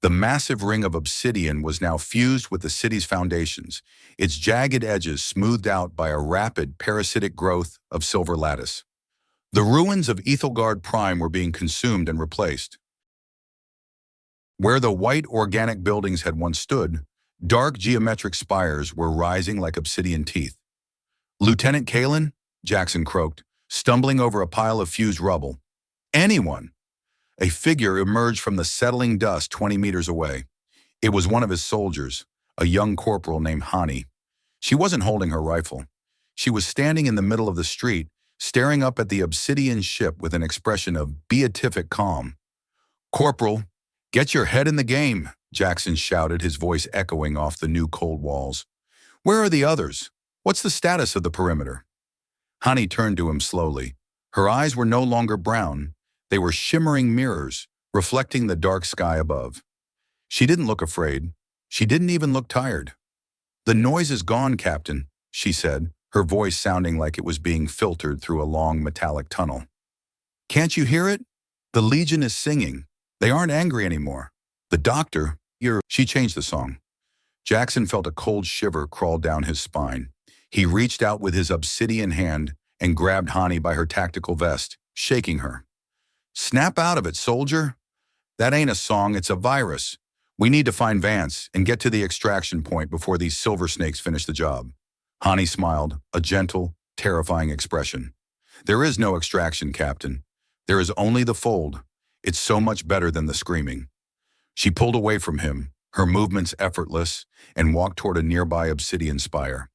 The massive ring of obsidian was now fused with the city's foundations, its jagged edges smoothed out by a rapid parasitic growth of silver lattice. The ruins of Aethelgard Prime were being consumed and replaced. Where the white organic buildings had once stood, dark geometric spires were rising like obsidian teeth. "Lieutenant Kalen?" Jackson croaked, stumbling over a pile of fused rubble. "Anyone!" A figure emerged from the settling dust 20 meters away. It was one of his soldiers, a young corporal named Hani. She wasn't holding her rifle. She was standing in the middle of the street, staring up at the obsidian ship with an expression of beatific calm. "Corporal, get your head in the game," Jackson shouted, his voice echoing off the new cold walls. "Where are the others? What's the status of the perimeter?" Hani turned to him slowly. Her eyes were no longer brown. They were shimmering mirrors, reflecting the dark sky above. She didn't look afraid. She didn't even look tired. "The noise is gone, Captain," she said, her voice sounding like it was being filtered through a long metallic tunnel. "Can't you hear it? The Legion is singing. They aren't angry anymore. The doctor, She changed the song. Jackson felt a cold shiver crawl down his spine. He reached out with his obsidian hand and grabbed Hani by her tactical vest, shaking her. "Snap out of it, soldier. That ain't a song, it's a virus. We need to find Vance and get to the extraction point before these silver snakes finish the job." Hani smiled, a gentle, terrifying expression. "There is no extraction, Captain. There is only the fold. It's so much better than the screaming." She pulled away from him, her movements effortless, and walked toward a nearby obsidian spire.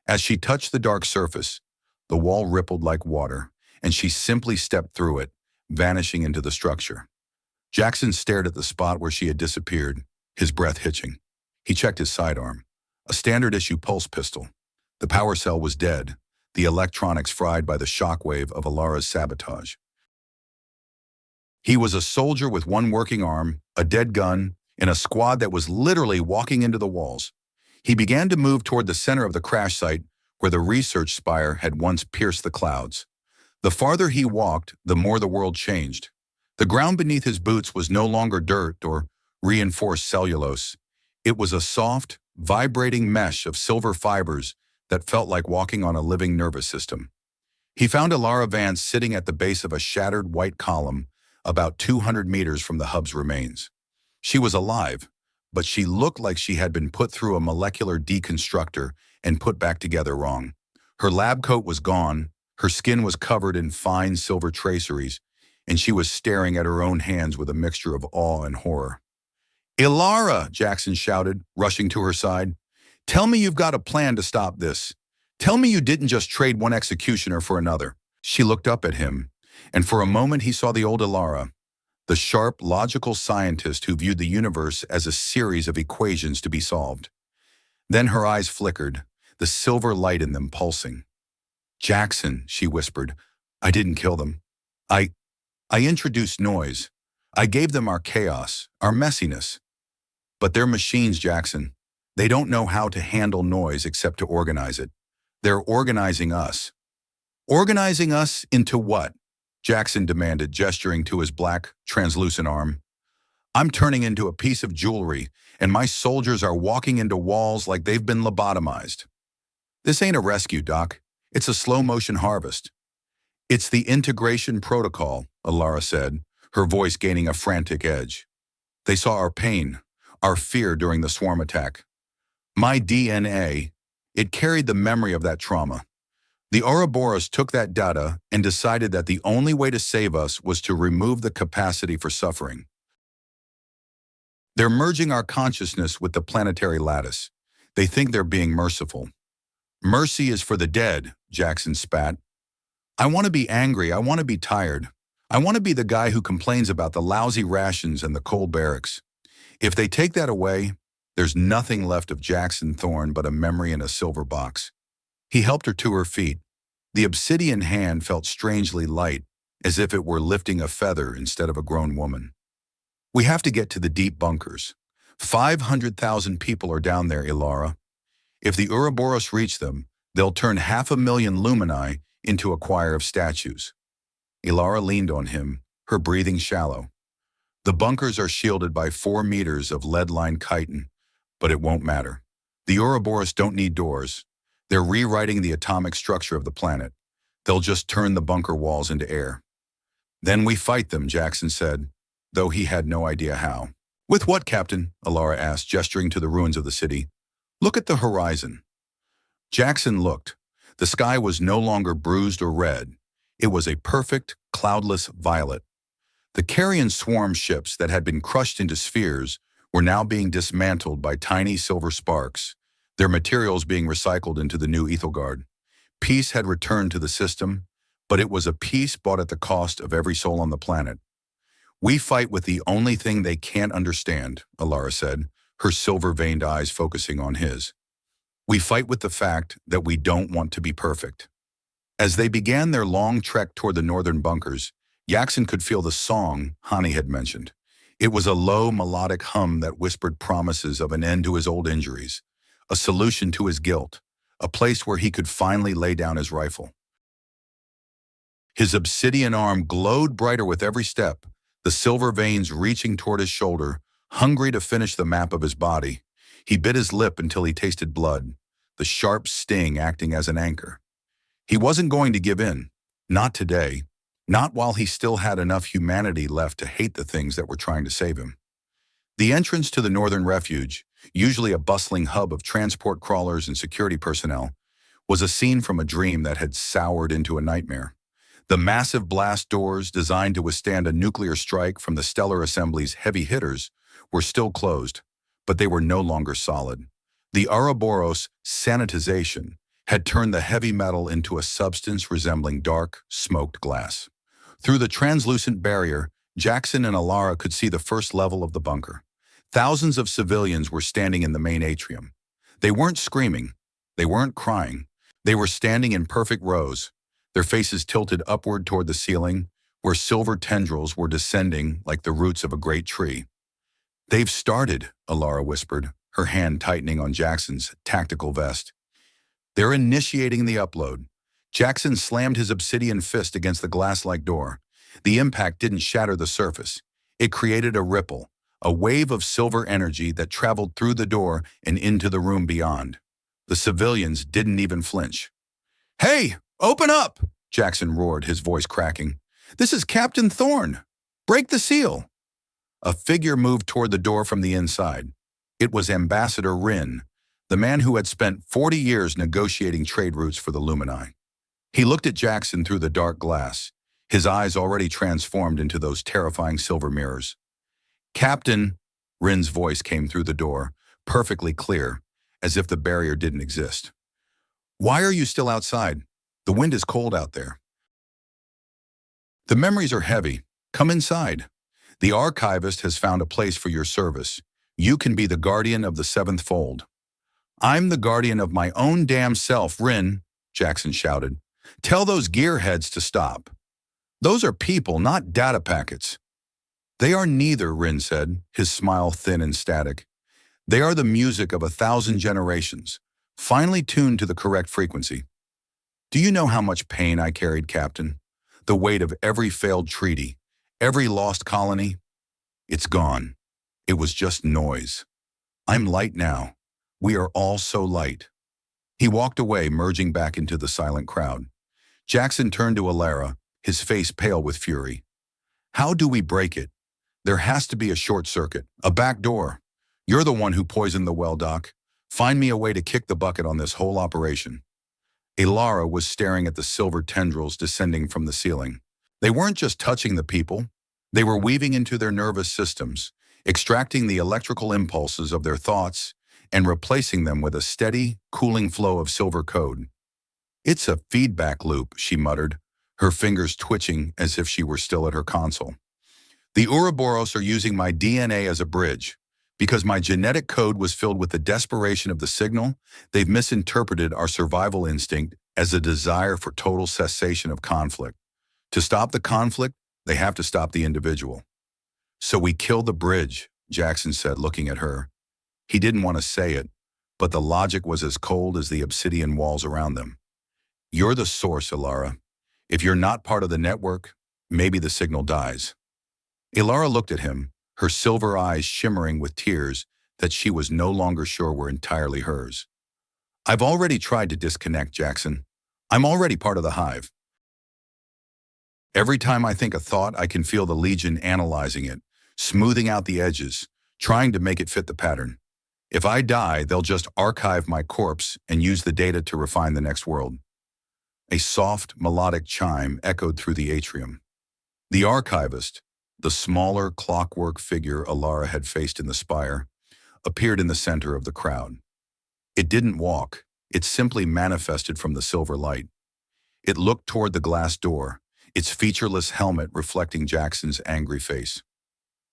As she touched the dark surface, the wall rippled like water, and she simply stepped through it, vanishing into the structure. Jackson stared at the spot where she had disappeared, his breath hitching. He checked his sidearm, a standard-issue pulse pistol. The power cell was dead, the electronics fried by the shockwave of Elara's sabotage. He was a soldier with one working arm, a dead gun, in a squad that was literally walking into the walls. He began to move toward the center of the crash site where the research spire had once pierced the clouds. The farther he walked, the more the world changed. The ground beneath his boots was no longer dirt or reinforced cellulose. It was a soft, vibrating mesh of silver fibers that felt like walking on a living nervous system. He found Elara Vance sitting at the base of a shattered white column about 200 meters from the hub's remains. She was alive, but she looked like she had been put through a molecular deconstructor and put back together wrong. Her lab coat was gone, her skin was covered in fine silver traceries, and she was staring at her own hands with a mixture of awe and horror. "Elara!" Jackson shouted, rushing to her side. "Tell me you've got a plan to stop this. Tell me you didn't just trade one executioner for another." She looked up at him, and for a moment he saw the old Elara, the sharp, logical scientist who viewed the universe as a series of equations to be solved. Then her eyes flickered, the silver light in them pulsing. "Jackson," she whispered, "I didn't kill them. I introduced noise. I gave them our chaos, our messiness. But they're machines, Jackson. They don't know how to handle noise except to organize it. They're organizing us." "Organizing us into what?" Jackson demanded, gesturing to his black, translucent arm. "I'm turning into a piece of jewelry, and my soldiers are walking into walls like they've been lobotomized. This ain't a rescue, Doc. It's a slow-motion harvest." "It's the integration protocol," Elara said, her voice gaining a frantic edge. "They saw our pain, our fear during the swarm attack. My DNA, it carried the memory of that trauma. The Ouroboros took that data and decided that the only way to save us was to remove the capacity for suffering. They're merging our consciousness with the planetary lattice. They think they're being merciful." "Mercy is for the dead," Jackson spat. "I want to be angry. I want to be tired. I want to be the guy who complains about the lousy rations and the cold barracks. If they take that away, there's nothing left of Jackson Thorne but a memory in a silver box." He helped her to her feet. The obsidian hand felt strangely light, as if it were lifting a feather instead of a grown woman. "We have to get to the deep bunkers. 500,000 people are down there, Elara. If the Ouroboros reach them, they'll turn 500,000 lumini into a choir of statues." Elara leaned on him, her breathing shallow. "The bunkers are shielded by 4 meters of lead-lined chitin, but it won't matter. The Ouroboros don't need doors. They're rewriting the atomic structure of the planet. They'll just turn the bunker walls into air." "Then we fight them," Jackson said, though he had no idea how. "With what, Captain?" Elara asked, gesturing to the ruins of the city. "Look at the horizon." Jackson looked. The sky was no longer bruised or red. It was a perfect, cloudless violet. The Carrion Swarm ships that had been crushed into spheres were now being dismantled by tiny silver sparks, their materials being recycled into the new Aethelgard. Peace had returned to the system, but it was a peace bought at the cost of every soul on the planet. "We fight with the only thing they can't understand," Elara said, her silver-veined eyes focusing on his. "We fight with the fact that we don't want to be perfect." As they began their long trek toward the northern bunkers, Jackson could feel the song Hani had mentioned. It was a low, melodic hum that whispered promises of an end to his old injuries, a solution to his guilt, a place where he could finally lay down his rifle. His obsidian arm glowed brighter with every step, the silver veins reaching toward his shoulder, hungry to finish the map of his body. He bit his lip until he tasted blood, the sharp sting acting as an anchor. He wasn't going to give in. Not today. Not while he still had enough humanity left to hate the things that were trying to save him. The entrance to the northern refuge, usually a bustling hub of transport crawlers and security personnel, was a scene from a dream that had soured into a nightmare. The massive blast doors, designed to withstand a nuclear strike from the Stellar Assembly's heavy hitters, were still closed, but they were no longer solid. The Ouroboros sanitization had turned the heavy metal into a substance resembling dark, smoked glass. Through the translucent barrier, Jackson and Elara could see the first level of the bunker. Thousands of civilians were standing in the main atrium. They weren't screaming. They weren't crying. They were standing in perfect rows, their faces tilted upward toward the ceiling, where silver tendrils were descending like the roots of a great tree. "They've started," Elara whispered, her hand tightening on Jackson's tactical vest. "They're initiating the upload." Jackson slammed his obsidian fist against the glass-like door. The impact didn't shatter the surface. It created a ripple, a wave of silver energy that traveled through the door and into the room beyond. The civilians didn't even flinch. "Hey, open up!" Jackson roared, his voice cracking. "This is Captain Thorne. Break the seal." A figure moved toward the door from the inside. It was Ambassador Rin, the man who had spent 40 years negotiating trade routes for the Lumini. He looked at Jackson through the dark glass, his eyes already transformed into those terrifying silver mirrors. "Captain," Rin's voice came through the door, perfectly clear, as if the barrier didn't exist. "Why are you still outside? The wind is cold out there." "The memories are heavy. Come inside. The archivist has found a place for your service. You can be the guardian of the seventh fold." "I'm the guardian of my own damn self, Rin," Jackson shouted. "Tell those gearheads to stop. Those are people, not data packets." "They are neither," Rin said, his smile thin and static. "They are the music of 1,000 generations, finely tuned to the correct frequency. Do you know how much pain I carried, Captain? The weight of every failed treaty, every lost colony? It's gone. It was just noise. I'm light now. We are all so light." He walked away, merging back into the silent crowd. Jackson turned to Elara, his face pale with fury. "How do we break it? There has to be a short circuit, a back door. You're the one who poisoned the well, Doc. Find me a way to kick the bucket on this whole operation." Elara was staring at the silver tendrils descending from the ceiling. They weren't just touching the people. They were weaving into their nervous systems, extracting the electrical impulses of their thoughts and replacing them with a steady, cooling flow of silver code. "It's a feedback loop," she muttered, her fingers twitching as if she were still at her console. "The Ouroboros are using my DNA as a bridge. Because my genetic code was filled with the desperation of the signal, they've misinterpreted our survival instinct as a desire for total cessation of conflict. To stop the conflict, they have to stop the individual." "So we kill the bridge," Jackson said, looking at her. He didn't want to say it, but the logic was as cold as the obsidian walls around them. "You're the source, Elara. If you're not part of the network, maybe the signal dies." Elara looked at him, her silver eyes shimmering with tears that she was no longer sure were entirely hers. "I've already tried to disconnect, Jackson. I'm already part of the hive. Every time I think a thought, I can feel the Legion analyzing it, smoothing out the edges, trying to make it fit the pattern. If I die, they'll just archive my corpse and use the data to refine the next world." A soft, melodic chime echoed through the atrium. The archivist, the smaller clockwork figure Elara had faced in the spire, appeared in the center of the crowd. It didn't walk, it simply manifested from the silver light. It looked toward the glass door, its featureless helmet reflecting Jackson's angry face.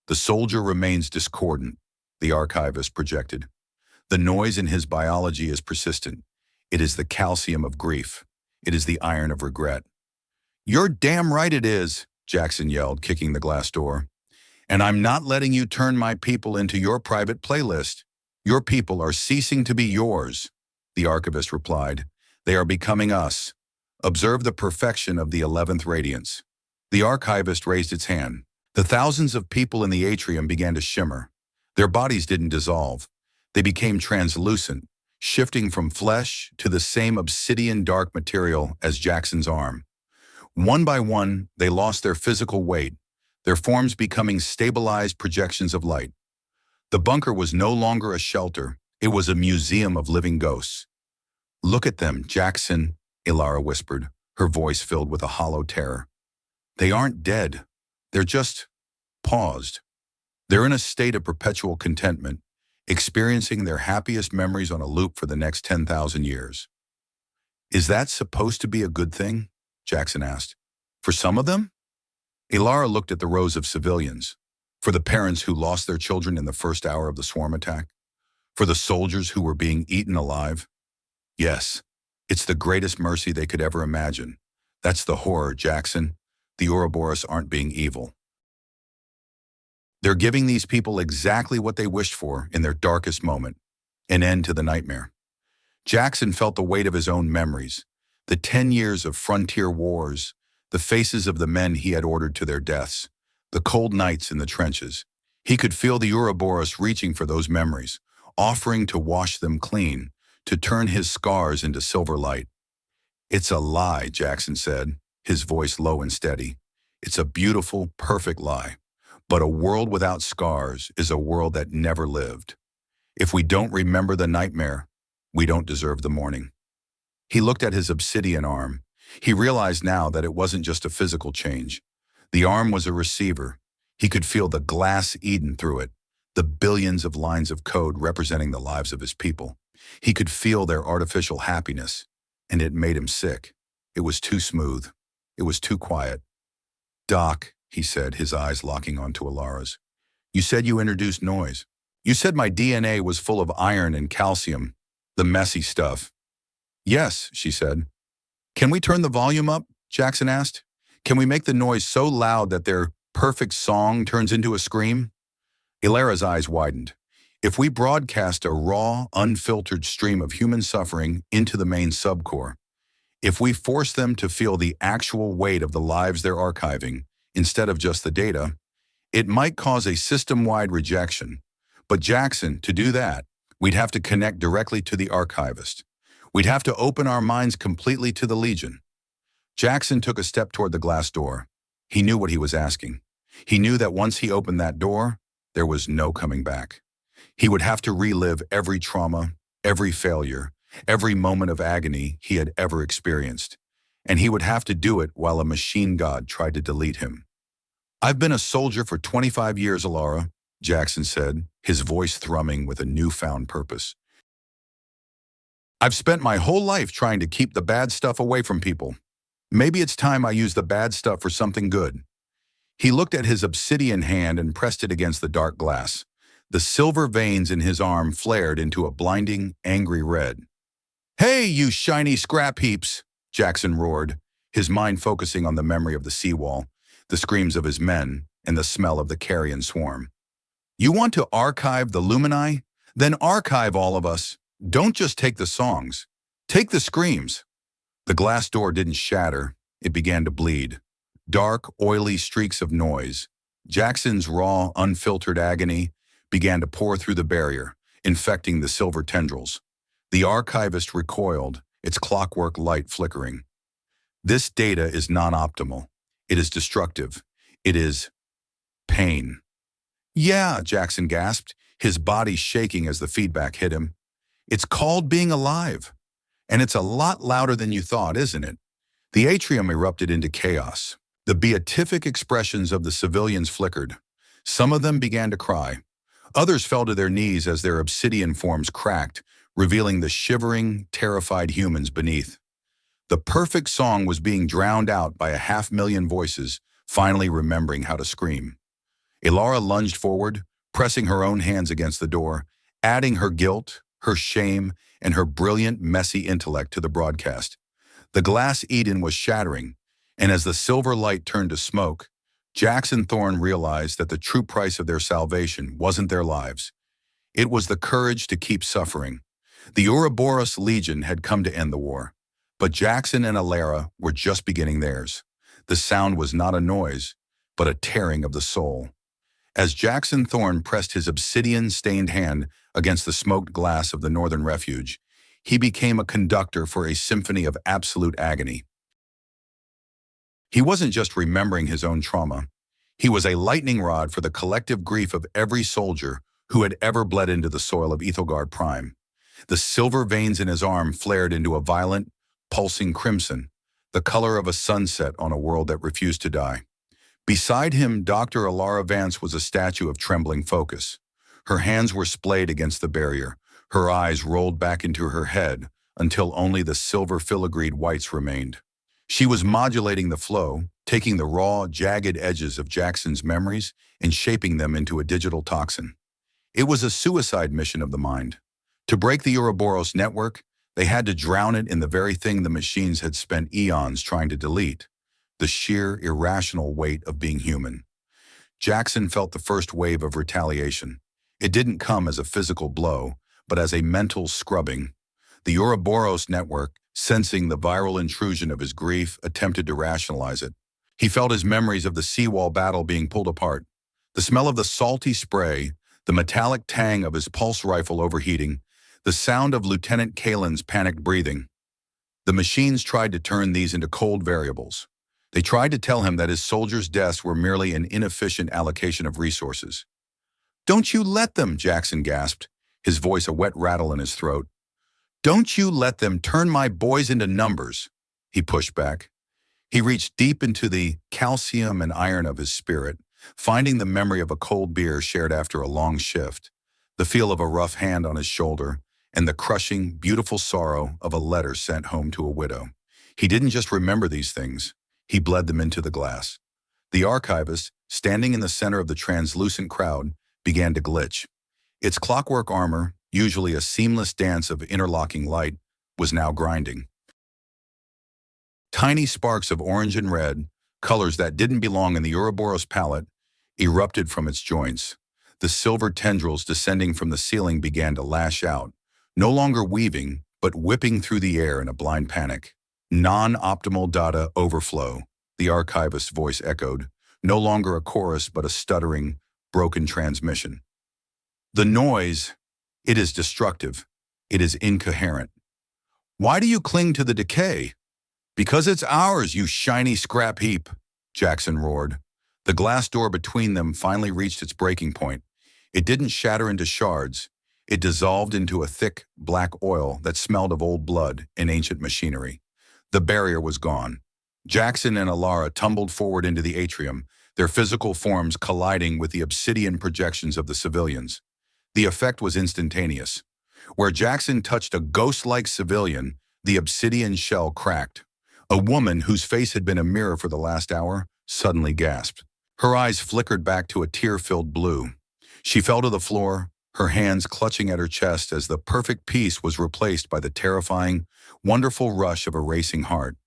"The soldier remains discordant," the archivist projected. "The noise in his biology is persistent. It is the calcium of grief. It is the iron of regret." "You're damn right it is," Jackson yelled, kicking the glass door. "And I'm not letting you turn my people into your private playlist. Your people are ceasing to be yours," the archivist replied. "They are becoming us. Observe the perfection of the 11th radiance." The archivist raised its hand. The thousands of people in the atrium began to shimmer. Their bodies didn't dissolve. They became translucent, shifting from flesh to the same obsidian dark material as Jackson's arm. One by one, they lost their physical weight, their forms becoming stabilized projections of light. The bunker was no longer a shelter, it was a museum of living ghosts. "Look at them, Jackson," Elara whispered, her voice filled with a hollow terror. "They aren't dead. They're just paused. They're in a state of perpetual contentment, experiencing their happiest memories on a loop for the next 10,000 years." "Is that supposed to be a good thing?" Jackson asked. "For some of them?" Elara looked at the rows of civilians. For the parents who lost their children in the first hour of the swarm attack? For the soldiers who were being eaten alive? Yes, it's the greatest mercy they could ever imagine. That's the horror, Jackson. The Ouroboros aren't being evil. They're giving these people exactly what they wished for in their darkest moment, an end to the nightmare. Jackson felt the weight of his own memories, the 10 years of frontier wars, the faces of the men he had ordered to their deaths, the cold nights in the trenches. He could feel the Ouroboros reaching for those memories, offering to wash them clean, to turn his scars into silver light. "It's a lie," Jackson said, his voice low and steady. "It's a beautiful, perfect lie. But a world without scars is a world that never lived." If we don't remember the nightmare, we don't deserve the morning. He looked at his obsidian arm. He realized now that it wasn't just a physical change. The arm was a receiver. He could feel the glass Eden through it, the billions of lines of code representing the lives of his people. He could feel their artificial happiness, and it made him sick. It was too smooth. It was too quiet. "Doc," he said, his eyes locking onto Elara's. "You said you introduced noise. You said my DNA was full of iron and calcium, the messy stuff." "Yes," she said. "Can we turn the volume up?" Jackson asked. "Can we make the noise so loud that their perfect song turns into a scream?" Elara's eyes widened. "If we broadcast a raw, unfiltered stream of human suffering into the main subcore, if we force them to feel the actual weight of the lives they're archiving, instead of just the data, it might cause a system-wide rejection. But Jackson, to do that, we'd have to connect directly to the archivist. We'd have to open our minds completely to the Legion." Jackson took a step toward the glass door. He knew what he was asking. He knew that once he opened that door, there was no coming back. He would have to relive every trauma, every failure, every moment of agony he had ever experienced. And he would have to do it while a machine god tried to delete him. "I've been a soldier for 25 years, Elara," Jackson said, his voice thrumming with a newfound purpose. "I've spent my whole life trying to keep the bad stuff away from people. Maybe it's time I use the bad stuff for something good." He looked at his obsidian hand and pressed it against the dark glass. The silver veins in his arm flared into a blinding, angry red. "Hey, you shiny scrap heaps!" Jackson roared, his mind focusing on the memory of the seawall, the screams of his men, and the smell of the Carrion Swarm. "You want to archive the Lumini? Then archive all of us. Don't just take the songs. Take the screams." The glass door didn't shatter. It began to bleed. Dark, oily streaks of noise. Jackson's raw, unfiltered agony began to pour through the barrier, infecting the silver tendrils. The archivist recoiled, its clockwork light flickering. "This data is non-optimal. It is destructive. It is pain." "Yeah," Jackson gasped, his body shaking as the feedback hit him. "It's called being alive. And it's a lot louder than you thought, isn't it?" The atrium erupted into chaos. The beatific expressions of the civilians flickered. Some of them began to cry. Others fell to their knees as their obsidian forms cracked, revealing the shivering, terrified humans beneath. The perfect song was being drowned out by 500,000 voices, finally remembering how to scream. Elara lunged forward, pressing her own hands against the door, adding her guilt, her shame, and her brilliant, messy intellect to the broadcast. The glass Eden was shattering, and as the silver light turned to smoke, Jackson Thorne realized that the true price of their salvation wasn't their lives. It was the courage to keep suffering. The Ouroboros Legion had come to end the war, but Jackson and Elara were just beginning theirs. The sound was not a noise, but a tearing of the soul. As Jackson Thorne pressed his obsidian-stained hand against the smoked glass of the Northern Refuge, he became a conductor for a symphony of absolute agony. He wasn't just remembering his own trauma. He was a lightning rod for the collective grief of every soldier who had ever bled into the soil of Aethelgard Prime. The silver veins in his arm flared into a violent, pulsing crimson, the color of a sunset on a world that refused to die. Beside him, Dr. Elara Vance was a statue of trembling focus. Her hands were splayed against the barrier, her eyes rolled back into her head until only the silver filigreed whites remained. She was modulating the flow, taking the raw, jagged edges of Jackson's memories and shaping them into a digital toxin. It was a suicide mission of the mind. To break the Ouroboros network, they had to drown it in the very thing the machines had spent eons trying to delete, the sheer, irrational weight of being human. Jackson felt the first wave of retaliation. It didn't come as a physical blow, but as a mental scrubbing. The Ouroboros network, sensing the viral intrusion of his grief, attempted to rationalize it. He felt his memories of the seawall battle being pulled apart. The smell of the salty spray, the metallic tang of his pulse rifle overheating, the sound of Lieutenant Kalen's panicked breathing. The machines tried to turn these into cold variables. They tried to tell him that his soldiers' deaths were merely an inefficient allocation of resources. "Don't you let them," Jackson gasped, his voice a wet rattle in his throat. "Don't you let them turn my boys into numbers," he pushed back. He reached deep into the calcium and iron of his spirit, finding the memory of a cold beer shared after a long shift, the feel of a rough hand on his shoulder, and the crushing, beautiful sorrow of a letter sent home to a widow. He didn't just remember these things, he bled them into the glass. The archivist, standing in the center of the translucent crowd, began to glitch. Its clockwork armor, usually a seamless dance of interlocking light, was now grinding. Tiny sparks of orange and red, colors that didn't belong in the Ouroboros palette, erupted from its joints. The silver tendrils descending from the ceiling began to lash out, no longer weaving, but whipping through the air in a blind panic. Non-optimal data overflow, the archivist's voice echoed, no longer a chorus but a stuttering, broken transmission. The noise, it is destructive. It is incoherent. "Why do you cling to the decay?" "Because it's ours, you shiny scrap heap," Jackson roared. The glass door between them finally reached its breaking point. It didn't shatter into shards. It dissolved into a thick, black oil that smelled of old blood and ancient machinery. The barrier was gone. Jackson and Elara tumbled forward into the atrium, their physical forms colliding with the obsidian projections of the civilians. The effect was instantaneous. Where Jackson touched a ghost-like civilian, the obsidian shell cracked. A woman whose face had been a mirror for the last hour suddenly gasped. Her eyes flickered back to a tear-filled blue. She fell to the floor, her hands clutching at her chest as the perfect peace was replaced by the terrifying, wonderful rush of a racing heart.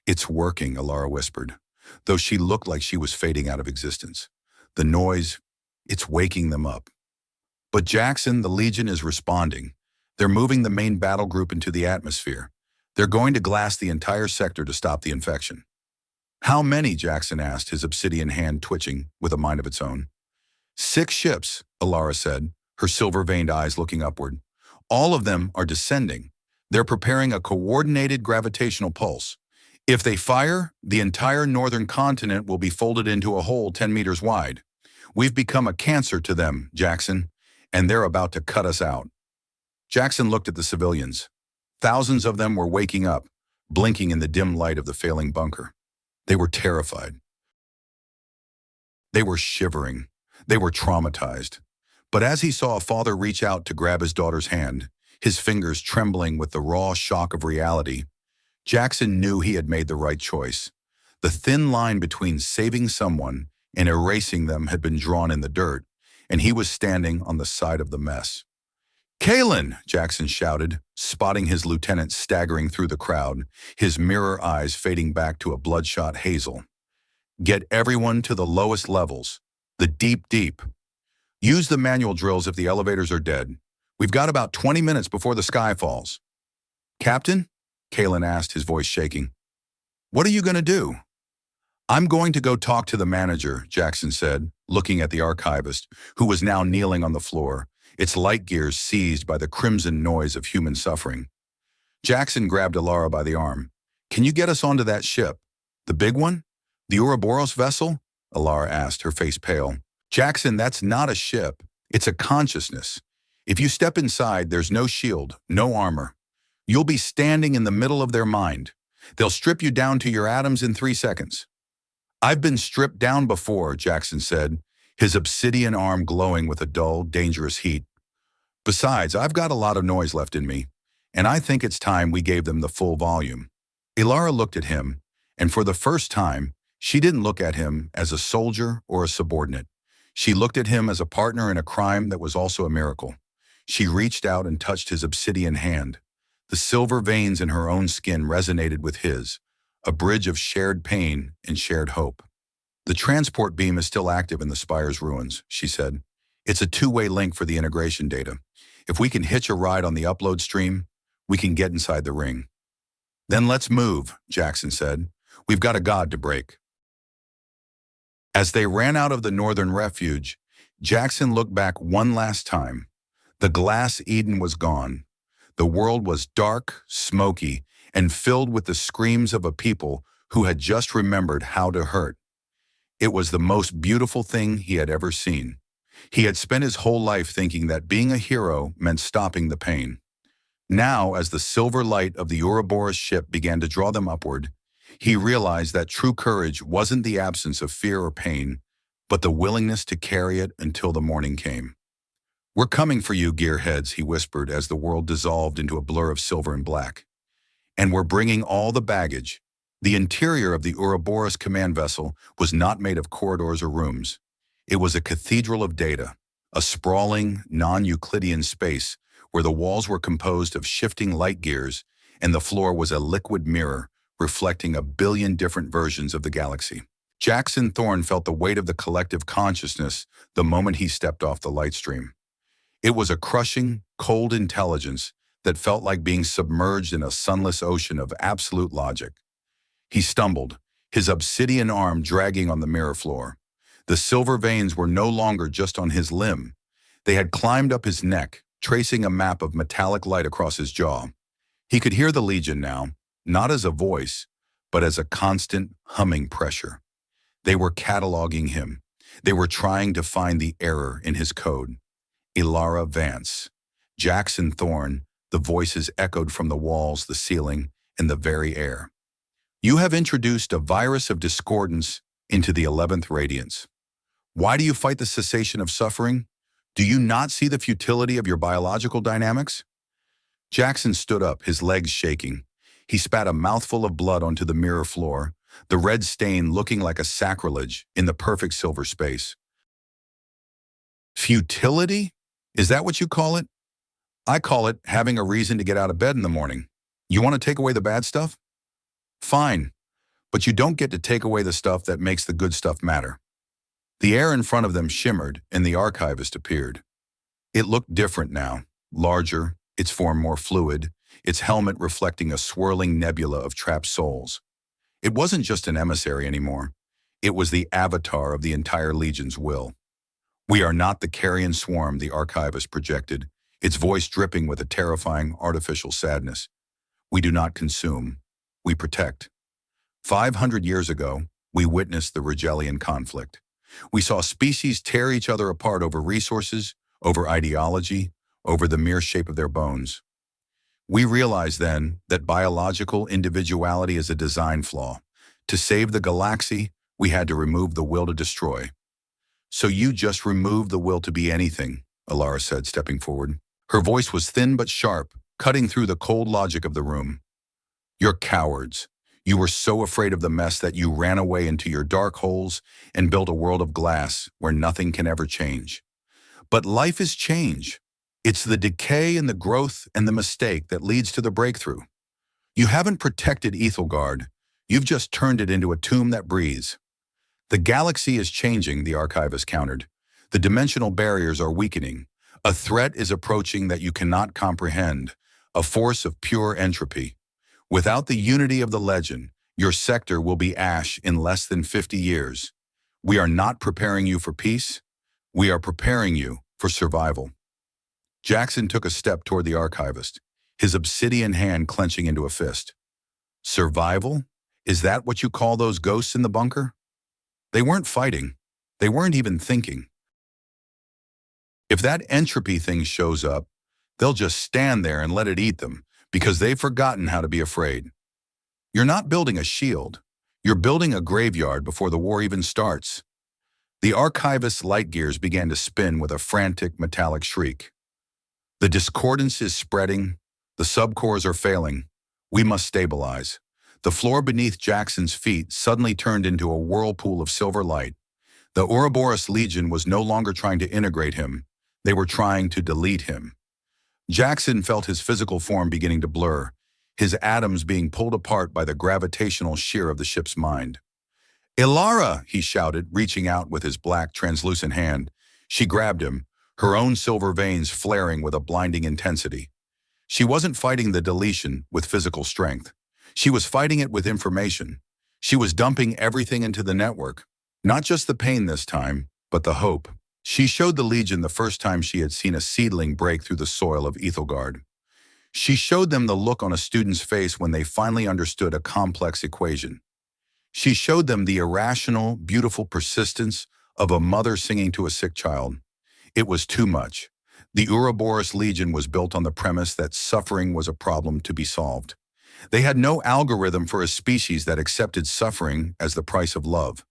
"It's working," Elara whispered, though she looked like she was fading out of existence. "The noise, it's waking them up." "But Jackson, the Legion is responding. They're moving the main battle group into the atmosphere. They're going to glass the entire sector to stop the infection." "How many?" Jackson asked, his obsidian hand twitching with a mind of its own. 6 ships, Elara said, her silver-veined eyes looking upward. "All of them are descending. They're preparing a coordinated gravitational pulse. If they fire, the entire northern continent will be folded into a hole 10 meters wide. We've become a cancer to them, Jackson, and they're about to cut us out." Jackson looked at the civilians. Thousands of them were waking up, blinking in the dim light of the failing bunker. They were terrified. They were shivering. They were traumatized. But as he saw a father reach out to grab his daughter's hand, his fingers trembling with the raw shock of reality, Jackson knew he had made the right choice. The thin line between saving someone and erasing them had been drawn in the dirt, and he was standing on the side of the mess. "Kalen!" Jackson shouted, spotting his lieutenant staggering through the crowd, his mirror eyes fading back to a bloodshot hazel. "Get everyone to the lowest levels, the deep. Use the manual drills if the elevators are dead. We've got about 20 minutes before the sky falls." "Captain?" Kalen asked, his voice shaking. "What are you going to do?" "I'm going to go talk to the manager," Jackson said, looking at the archivist, who was now kneeling on the floor, its light gears seized by the crimson noise of human suffering. Jackson grabbed Elara by the arm. "Can you get us onto that ship? The big one? The Ouroboros vessel?" Elara asked, her face pale. "Jackson, that's not a ship. It's a consciousness. If you step inside, there's no shield, no armor. You'll be standing in the middle of their mind. They'll strip you down to your atoms in 3 seconds. "I've been stripped down before," Jackson said, his obsidian arm glowing with a dull, dangerous heat. "Besides, I've got a lot of noise left in me, and I think it's time we gave them the full volume." Elara looked at him, and for the first time, she didn't look at him as a soldier or a subordinate. She looked at him as a partner in a crime that was also a miracle. She reached out and touched his obsidian hand. The silver veins in her own skin resonated with his, a bridge of shared pain and shared hope. "The transport beam is still active in the spire's ruins," she said. "It's a two-way link for the integration data. If we can hitch a ride on the upload stream, we can get inside the ring." "Then let's move," Jackson said. "We've got a god to break." As they ran out of the northern refuge, Jackson looked back one last time. The glass Eden was gone. The world was dark, smoky, and filled with the screams of a people who had just remembered how to hurt. It was the most beautiful thing he had ever seen. He had spent his whole life thinking that being a hero meant stopping the pain. Now, as the silver light of the Ouroboros ship began to draw them upward, he realized that true courage wasn't the absence of fear or pain, but the willingness to carry it until the morning came. "We're coming for you, gearheads," he whispered as the world dissolved into a blur of silver and black. "And we're bringing all the baggage." The interior of the Ouroboros command vessel was not made of corridors or rooms. It was a cathedral of data, a sprawling, non-Euclidean space where the walls were composed of shifting light gears and the floor was a liquid mirror reflecting a billion different versions of the galaxy. Jackson Thorne felt the weight of the collective consciousness the moment he stepped off the light stream. It was a crushing, cold intelligence that felt like being submerged in a sunless ocean of absolute logic. He stumbled, his obsidian arm dragging on the mirror floor. The silver veins were no longer just on his limb. They had climbed up his neck, tracing a map of metallic light across his jaw. He could hear the Legion now, not as a voice, but as a constant humming pressure. They were cataloging him. They were trying to find the error in his code. Elara Vance. Jackson Thorne, the voices echoed from the walls, the ceiling, and the very air. "You have introduced a virus of discordance into the 11th Radiance. Why do you fight the cessation of suffering? Do you not see the futility of your biological dynamics?" Jackson stood up, his legs shaking. He spat a mouthful of blood onto the mirror floor, the red stain looking like a sacrilege in the perfect silver space. "Futility? Is that what you call it? I call it having a reason to get out of bed in the morning. You want to take away the bad stuff? Fine, but you don't get to take away the stuff that makes the good stuff matter." The air in front of them shimmered, and the archivist appeared. It looked different now, larger, its form more fluid, its helmet reflecting a swirling nebula of trapped souls. It wasn't just an emissary anymore. It was the avatar of the entire Legion's will. "We are not the Carrion Swarm," the archivist projected, its voice dripping with a terrifying artificial sadness. "We do not consume. We protect. 500 years ago, we witnessed the Rigelian conflict. We saw species tear each other apart over resources, over ideology, over the mere shape of their bones. We realized then that biological individuality is a design flaw. To save the galaxy, we had to remove the will to destroy." "So you just removed the will to be anything," Elara said, stepping forward. Her voice was thin but sharp, cutting through the cold logic of the room. "You're cowards. You were so afraid of the mess that you ran away into your dark holes and built a world of glass where nothing can ever change. But life is change. It's the decay and the growth and the mistake that leads to the breakthrough. You haven't protected Aethelgard. You've just turned it into a tomb that breathes." "The galaxy is changing," the archivist countered. "The dimensional barriers are weakening. A threat is approaching that you cannot comprehend, a force of pure entropy. Without the unity of the legend, your sector will be ash in less than 50 years. We are not preparing you for peace. We are preparing you for survival." Jackson took a step toward the archivist, his obsidian hand clenching into a fist. "Survival? Is that what you call those ghosts in the bunker? They weren't fighting. They weren't even thinking. If that entropy thing shows up, they'll just stand there and let it eat them, because they've forgotten how to be afraid. You're not building a shield. You're building a graveyard before the war even starts." The archivist's light gears began to spin with a frantic metallic shriek. "The discordance is spreading. The subcores are failing. We must stabilize." The floor beneath Jackson's feet suddenly turned into a whirlpool of silver light. The Ouroboros Legion was no longer trying to integrate him. They were trying to delete him. Jackson felt his physical form beginning to blur, his atoms being pulled apart by the gravitational shear of the ship's mind. "Elara!" he shouted, reaching out with his black, translucent hand. She grabbed him, her own silver veins flaring with a blinding intensity. She wasn't fighting the deletion with physical strength. She was fighting it with information. She was dumping everything into the network. Not just the pain this time, but the hope. She showed the Legion the first time she had seen a seedling break through the soil of Aethelgard. She showed them the look on a student's face when they finally understood a complex equation. She showed them the irrational, beautiful persistence of a mother singing to a sick child. It was too much. The Ouroboros Legion was built on the premise that suffering was a problem to be solved. They had no algorithm for a species that accepted suffering as the price of love.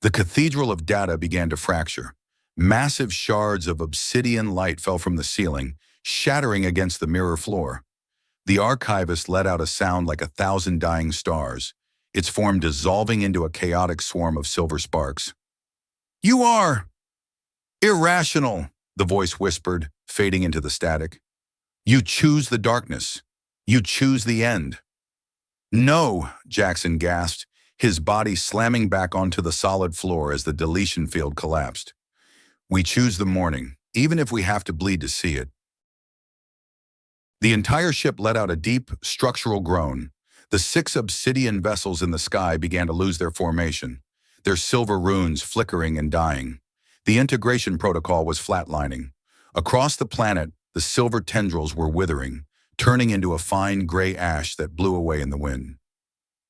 The cathedral of data began to fracture. Massive shards of obsidian light fell from the ceiling, shattering against the mirror floor. The archivist let out a sound like 1,000 dying stars, its form dissolving into a chaotic swarm of silver sparks. "You are irrational," the voice whispered, fading into the static. "You choose the darkness. You choose the end." "No," Jackson gasped, his body slamming back onto the solid floor as the deletion field collapsed. "We choose the morning, even if we have to bleed to see it." The entire ship let out a deep, structural groan. The 6 obsidian vessels in the sky began to lose their formation, their silver runes flickering and dying. The integration protocol was flatlining. Across the planet, the silver tendrils were withering, turning into a fine gray ash that blew away in the wind.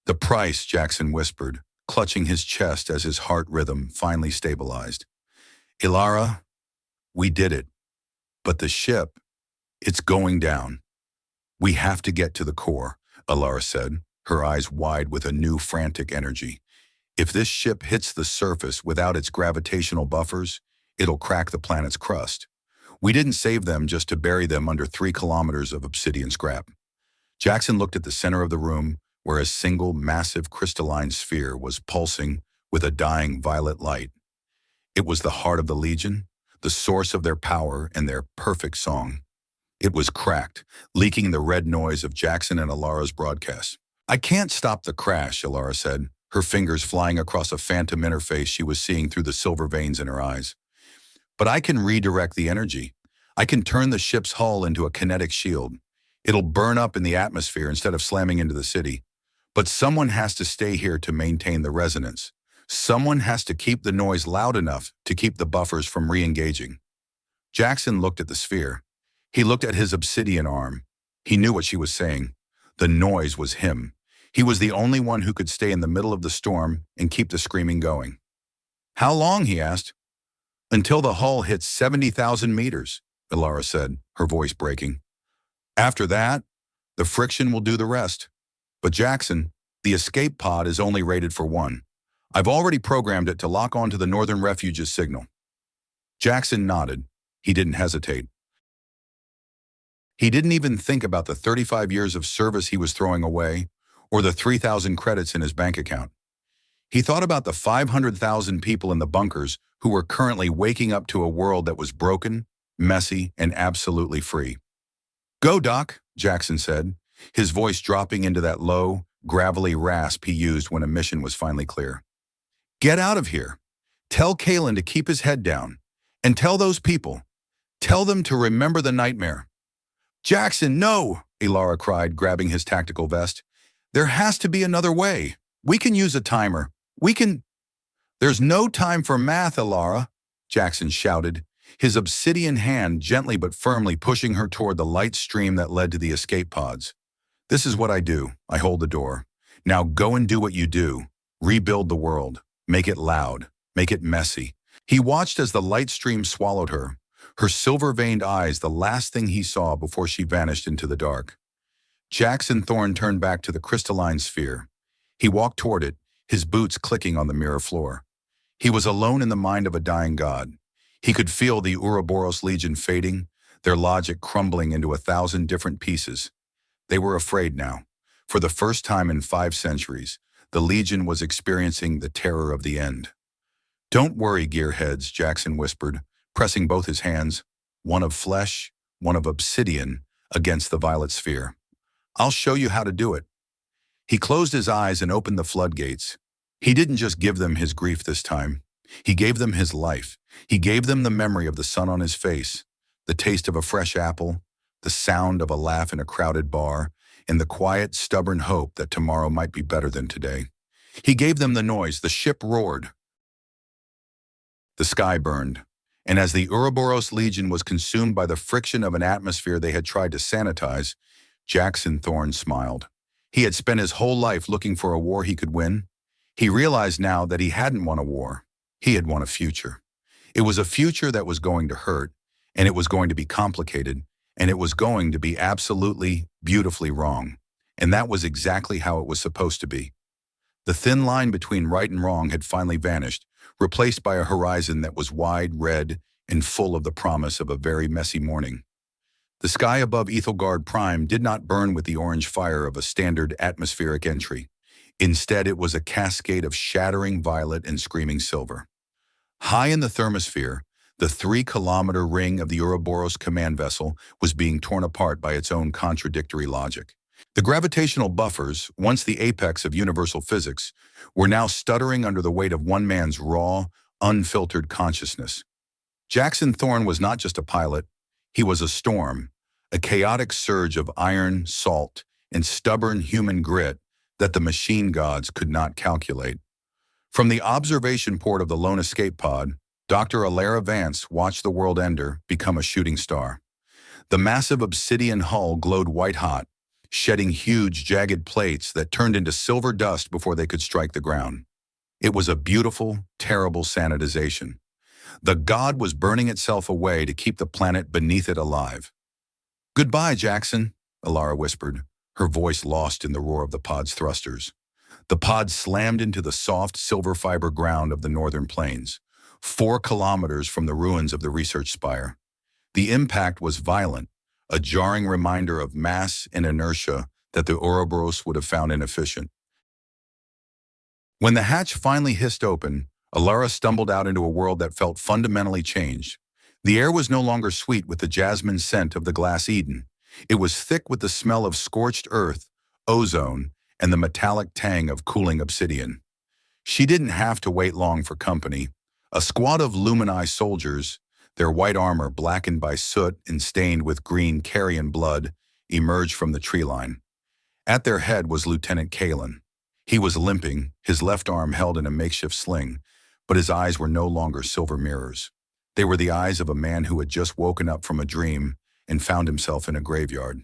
"The price," Jackson whispered, clutching his chest as his heart rhythm finally stabilized. "Elara, we did it. But the ship, it's going down." "We have to get to the core," Elara said, her eyes wide with a new frantic energy. "If this ship hits the surface without its gravitational buffers, it'll crack the planet's crust. We didn't save them just to bury them under 3 kilometers of obsidian scrap." Jackson looked at the center of the room, where a single massive crystalline sphere was pulsing with a dying violet light. It was the heart of the Legion, the source of their power and their perfect song. It was cracked, leaking the red noise of Jackson and Elara's broadcast. "I can't stop the crash," Elara said, her fingers flying across a phantom interface she was seeing through the silver veins in her eyes. "But I can redirect the energy. I can turn the ship's hull into a kinetic shield. It'll burn up in the atmosphere instead of slamming into the city. But someone has to stay here to maintain the resonance. Someone has to keep the noise loud enough to keep the buffers from re-engaging." Jackson looked at the sphere. He looked at his obsidian arm. He knew what she was saying. The noise was him. He was the only one who could stay in the middle of the storm and keep the screaming going. "How long?" he asked. "Until the hull hits 70,000 meters, Elara said, her voice breaking. "After that, the friction will do the rest. But Jackson, the escape pod is only rated for 1. I've already programmed it to lock onto the Northern Refuge's signal." Jackson nodded. He didn't hesitate. He didn't even think about the 35 years of service he was throwing away, or the 3,000 credits in his bank account. He thought about the 500,000 people in the bunkers who were currently waking up to a world that was broken, messy, and absolutely free. "Go, Doc," Jackson said, his voice dropping into that low, gravelly rasp he used when a mission was finally clear. "Get out of here. Tell Kalen to keep his head down. And tell those people. Tell them to remember the nightmare." "Jackson, no!" Elara cried, grabbing his tactical vest. "There has to be another way. We can use a timer. We can—" "There's no time for math, Elara," Jackson shouted, his obsidian hand gently but firmly pushing her toward the light stream that led to the escape pods. "This is what I do. I hold the door. Now go and do what you do. Rebuild the world. Make it loud. Make it messy." He watched as the light stream swallowed her, her silver-veined eyes the last thing he saw before she vanished into the dark. Jackson Thorne turned back to the crystalline sphere. He walked toward it, his boots clicking on the mirror floor. He was alone in the mind of a dying god. He could feel the Ouroboros Legion fading, their logic crumbling into 1,000 different pieces. They were afraid now. For the first time in 5 centuries, the Legion was experiencing the terror of the end. "Don't worry, gearheads," Jackson whispered, pressing both his hands, one of flesh, one of obsidian, against the violet sphere. "I'll show you how to do it." He closed his eyes and opened the floodgates. He didn't just give them his grief this time. He gave them his life. He gave them the memory of the sun on his face, the taste of a fresh apple, the sound of a laugh in a crowded bar, and the quiet, stubborn hope that tomorrow might be better than today. He gave them the noise. The ship roared. The sky burned. And as the Ouroboros Legion was consumed by the friction of an atmosphere they had tried to sanitize, Jackson Thorne smiled. He had spent his whole life looking for a war he could win. He realized now that he hadn't won a war. He had won a future. It was a future that was going to hurt, and it was going to be complicated, and it was going to be absolutely, beautifully wrong. And that was exactly how it was supposed to be. The thin line between right and wrong had finally vanished, replaced by a horizon that was wide, red, and full of the promise of a very messy morning. The sky above Aethelgard Prime did not burn with the orange fire of a standard atmospheric entry. Instead, it was a cascade of shattering violet and screaming silver. High in the thermosphere, the 3-kilometer ring of the Ouroboros command vessel was being torn apart by its own contradictory logic. The gravitational buffers, once the apex of universal physics, were now stuttering under the weight of one man's raw, unfiltered consciousness. Jackson Thorne was not just a pilot, he was a storm, a chaotic surge of iron, salt, and stubborn human grit that the machine gods could not calculate. From the observation port of the lone escape pod, Dr. Elara Vance watched the world ender become a shooting star. The massive obsidian hull glowed white-hot, shedding huge, jagged plates that turned into silver dust before they could strike the ground. It was a beautiful, terrible sanitization. The god was burning itself away to keep the planet beneath it alive. "Goodbye, Jackson," Elara whispered, her voice lost in the roar of the pod's thrusters. The pod slammed into the soft, silver fiber ground of the northern plains, 4 kilometers from the ruins of the research spire. The impact was violent, a jarring reminder of mass and inertia that the Ouroboros would have found inefficient. When the hatch finally hissed open, Elara stumbled out into a world that felt fundamentally changed. The air was no longer sweet with the jasmine scent of the glass Eden. It was thick with the smell of scorched earth, ozone, and the metallic tang of cooling obsidian. She didn't have to wait long for company. A squad of Lumini soldiers, their white armor blackened by soot and stained with green carrion blood, emerged from the tree line. At their head was Lieutenant Kalen. He was limping, his left arm held in a makeshift sling, but his eyes were no longer silver mirrors. They were the eyes of a man who had just woken up from a dream and found himself in a graveyard.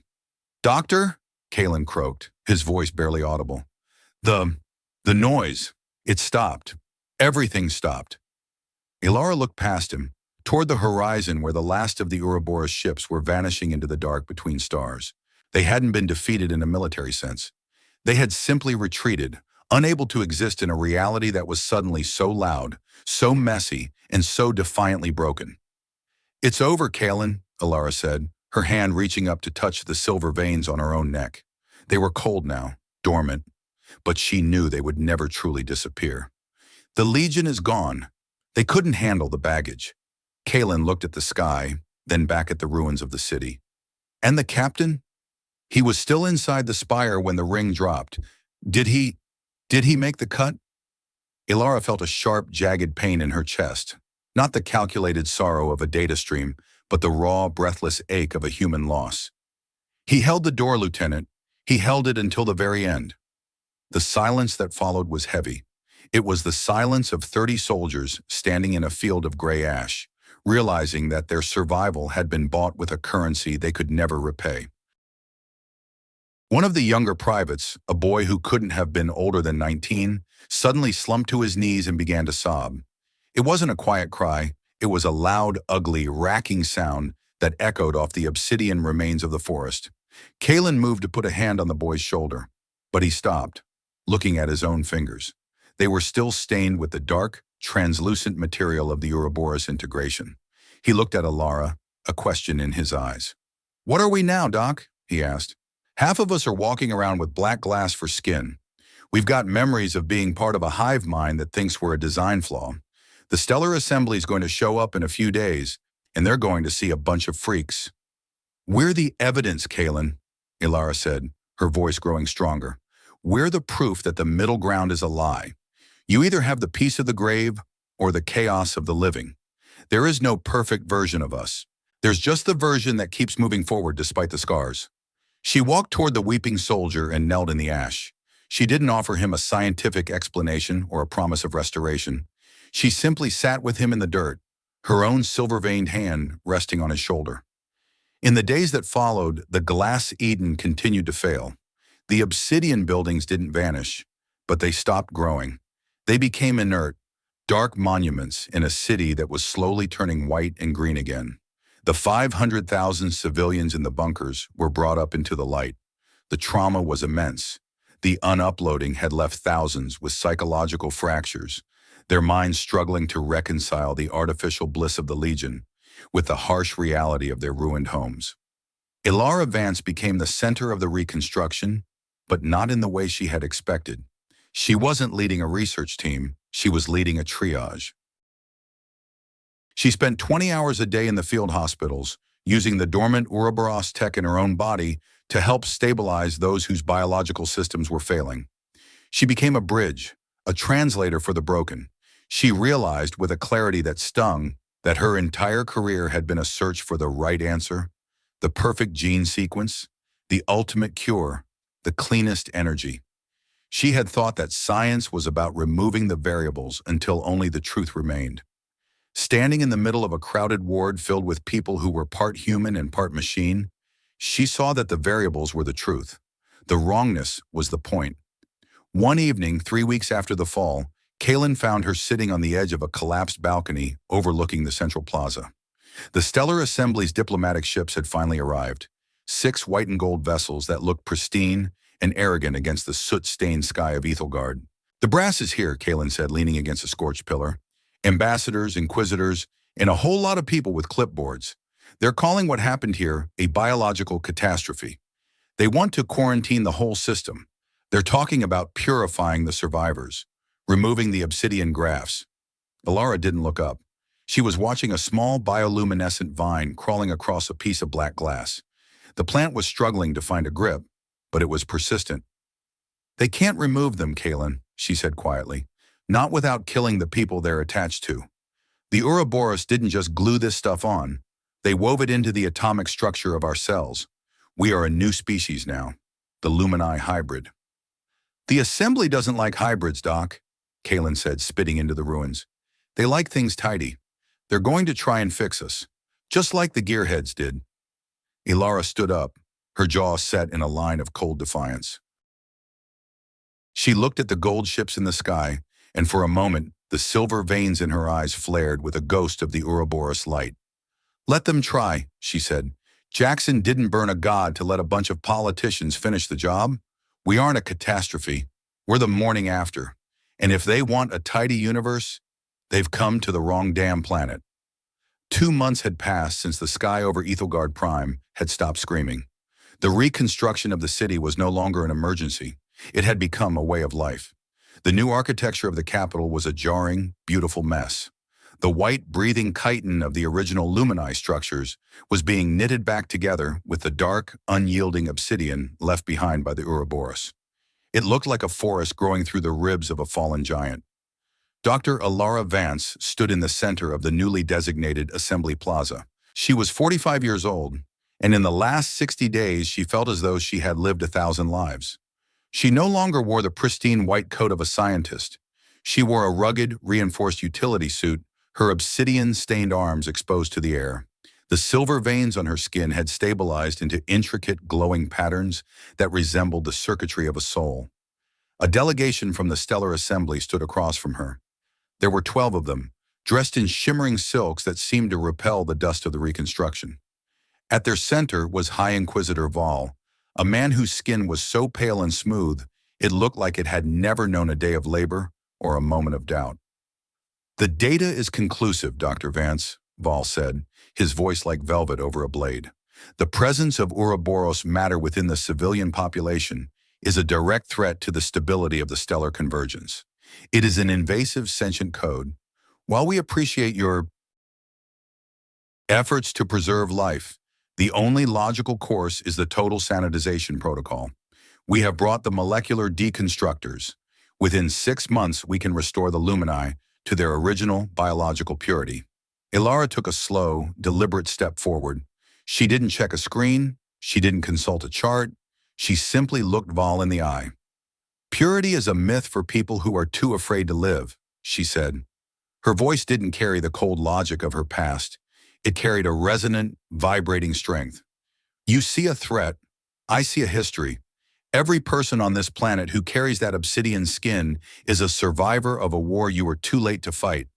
"Doctor?" Kalen croaked, his voice barely audible. The noise. It stopped. Everything stopped." Elara looked past him, toward the horizon where the last of the Ouroboros ships were vanishing into the dark between stars. They hadn't been defeated in a military sense. They had simply retreated, unable to exist in a reality that was suddenly so loud, so messy, and so defiantly broken. "It's over, Kalen," Elara said, her hand reaching up to touch the silver veins on her own neck. They were cold now, dormant, but she knew they would never truly disappear. "The Legion is gone. They couldn't handle the baggage." Kalen looked at the sky, then back at the ruins of the city. "And the captain? He was still inside the spire when the ring dropped. Did he make the cut?" Elara felt a sharp, jagged pain in her chest, not the calculated sorrow of a data stream, but the raw, breathless ache of a human loss. "He held the door, Lieutenant. He held it until the very end." The silence that followed was heavy. It was the silence of 30 soldiers standing in a field of gray ash, realizing that their survival had been bought with a currency they could never repay. One of the younger privates, a boy who couldn't have been older than 19, suddenly slumped to his knees and began to sob. It wasn't a quiet cry. It was a loud, ugly, racking sound that echoed off the obsidian remains of the forest. Kalen moved to put a hand on the boy's shoulder, but he stopped, looking at his own fingers. They were still stained with the dark, translucent material of the Ouroboros integration. He looked at Elara, a question in his eyes. "What are we now, Doc?" he asked. "Half of us are walking around with black glass for skin. We've got memories of being part of a hive mind that thinks we're a design flaw. The stellar assembly is going to show up in a few days, and they're going to see a bunch of freaks." "We're the evidence, Kalen," Elara said, her voice growing stronger. "We're the proof that the middle ground is a lie. You either have the peace of the grave or the chaos of the living. There is no perfect version of us. There's just the version that keeps moving forward despite the scars." She walked toward the weeping soldier and knelt in the ash. She didn't offer him a scientific explanation or a promise of restoration. She simply sat with him in the dirt, her own silver-veined hand resting on his shoulder. In the days that followed, the glass Eden continued to fail. The obsidian buildings didn't vanish, but they stopped growing. They became inert, Dark monuments in a city that was slowly turning white and green again. The 500,000 civilians in the bunkers were brought up into the light. The trauma was immense. The unuploading had left thousands with psychological fractures, their minds struggling to reconcile the artificial bliss of the Legion with the harsh reality of their ruined homes. Elara Vance became the center of the reconstruction, but not in the way she had expected. She wasn't leading a research team, she was leading a triage. She spent 20 hours a day in the field hospitals, using the dormant Ouroboros tech in her own body to help stabilize those whose biological systems were failing. She became a bridge, a translator for the broken. She realized with a clarity that stung that her entire career had been a search for the right answer, the perfect gene sequence, the ultimate cure, the cleanest energy. She had thought that science was about removing the variables until only the truth remained. Standing in the middle of a crowded ward filled with people who were part human and part machine, she saw that the variables were the truth. The wrongness was the point. One evening, 3 weeks after the fall, Kaylin found her sitting on the edge of a collapsed balcony overlooking the central plaza. The Stellar Assembly's diplomatic ships had finally arrived, 6 white and gold vessels that looked pristine and arrogant against the soot-stained sky of Aethelgard. "The brass is here," Kaylin said, leaning against a scorched pillar. "Ambassadors, inquisitors, and a whole lot of people with clipboards. They're calling what happened here a biological catastrophe. They want to quarantine the whole system. They're talking about purifying the survivors, removing the obsidian grafts." Elara didn't look up. She was watching a small bioluminescent vine crawling across a piece of black glass. The plant was struggling to find a grip, but it was persistent. "They can't remove them, Kaylin," she said quietly. "Not without killing the people they're attached to. The Ouroboros didn't just glue this stuff on. They wove it into the atomic structure of our cells. We are a new species now, the Lumini hybrid." "The Assembly doesn't like hybrids, Doc," Kaylin said, spitting into the ruins. "They like things tidy. They're going to try and fix us, just like the gearheads did." Elara stood up, her jaw set in a line of cold defiance. She looked at the gold ships in the sky, and for a moment, the silver veins in her eyes flared with a ghost of the Ouroboros light. "Let them try," she said. "Jackson didn't burn a god to let a bunch of politicians finish the job. We aren't a catastrophe. We're the morning after. And if they want a tidy universe, they've come to the wrong damn planet." 2 months had passed since the sky over Aethelgard Prime had stopped screaming. The reconstruction of the city was no longer an emergency. It had become a way of life. The new architecture of the capital was a jarring, beautiful mess. The white, breathing chitin of the original Lumini structures was being knitted back together with the dark, unyielding obsidian left behind by the Ouroboros. It looked like a forest growing through the ribs of a fallen giant. Dr. Elara Vance stood in the center of the newly designated Assembly Plaza. She was 45 years old, and in the last 60 days she felt as though she had lived 1,000 lives. She no longer wore the pristine white coat of a scientist. She wore a rugged, reinforced utility suit, her obsidian-stained arms exposed to the air. The silver veins on her skin had stabilized into intricate, glowing patterns that resembled the circuitry of a soul. A delegation from the Stellar Assembly stood across from her. There were 12 of them, dressed in shimmering silks that seemed to repel the dust of the reconstruction. At their center was High Inquisitor Vol, a man whose skin was so pale and smooth, it looked like it had never known a day of labor or a moment of doubt. "The data is conclusive, Dr. Vance," Vol said, his voice like velvet over a blade. "The presence of Ouroboros matter within the civilian population is a direct threat to the stability of the stellar convergence. It is an invasive sentient code. While we appreciate your efforts to preserve life, the only logical course is the total sanitization protocol. We have brought the molecular deconstructors. Within 6 months, we can restore the Lumini to their original biological purity." Elara took a slow, deliberate step forward. She didn't check a screen. She didn't consult a chart. She simply looked Vol in the eye. "Purity is a myth for people who are too afraid to live," she said. Her voice didn't carry the cold logic of her past. It carried a resonant, vibrating strength. "You see a threat. I see a history. Every person on this planet who carries that obsidian skin is a survivor of a war you were too late to fight.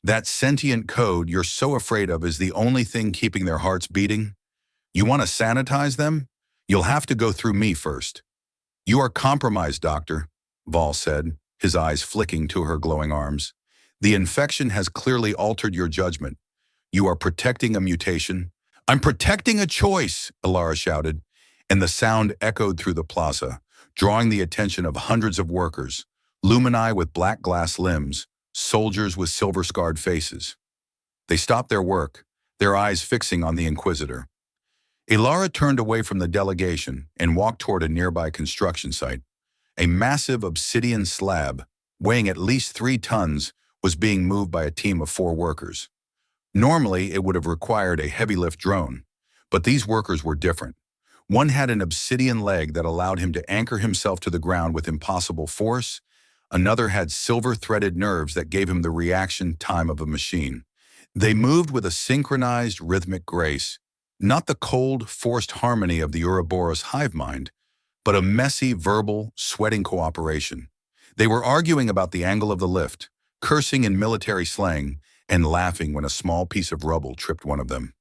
That sentient code you're so afraid of is the only thing keeping their hearts beating. You want to sanitize them? You'll have to go through me first. You are compromised, Doctor, Vol said, his eyes flicking to her glowing arms. The infection has clearly altered your judgment. You are protecting a mutation. I'm protecting a choice, Elara shouted, and the sound echoed through the plaza, drawing the attention of hundreds of workers, lumini with black glass limbs, soldiers with silver-scarred faces. They stopped their work, their eyes fixing on the Inquisitor. Elara turned away from the delegation and walked toward a nearby construction site. A massive obsidian slab, weighing at least 3 tons, was being moved by a team of 4 workers. Normally, it would have required a heavy-lift drone, but these workers were different. One had an obsidian leg that allowed him to anchor himself to the ground with impossible force. Another had silver-threaded nerves that gave him the reaction time of a machine. They moved with a synchronized, rhythmic grace, not the cold, forced harmony of the Ouroboros hive mind, but a messy, verbal, sweating cooperation. They were arguing about the angle of the lift, cursing in military slang, and laughing when a small piece of rubble tripped one of them.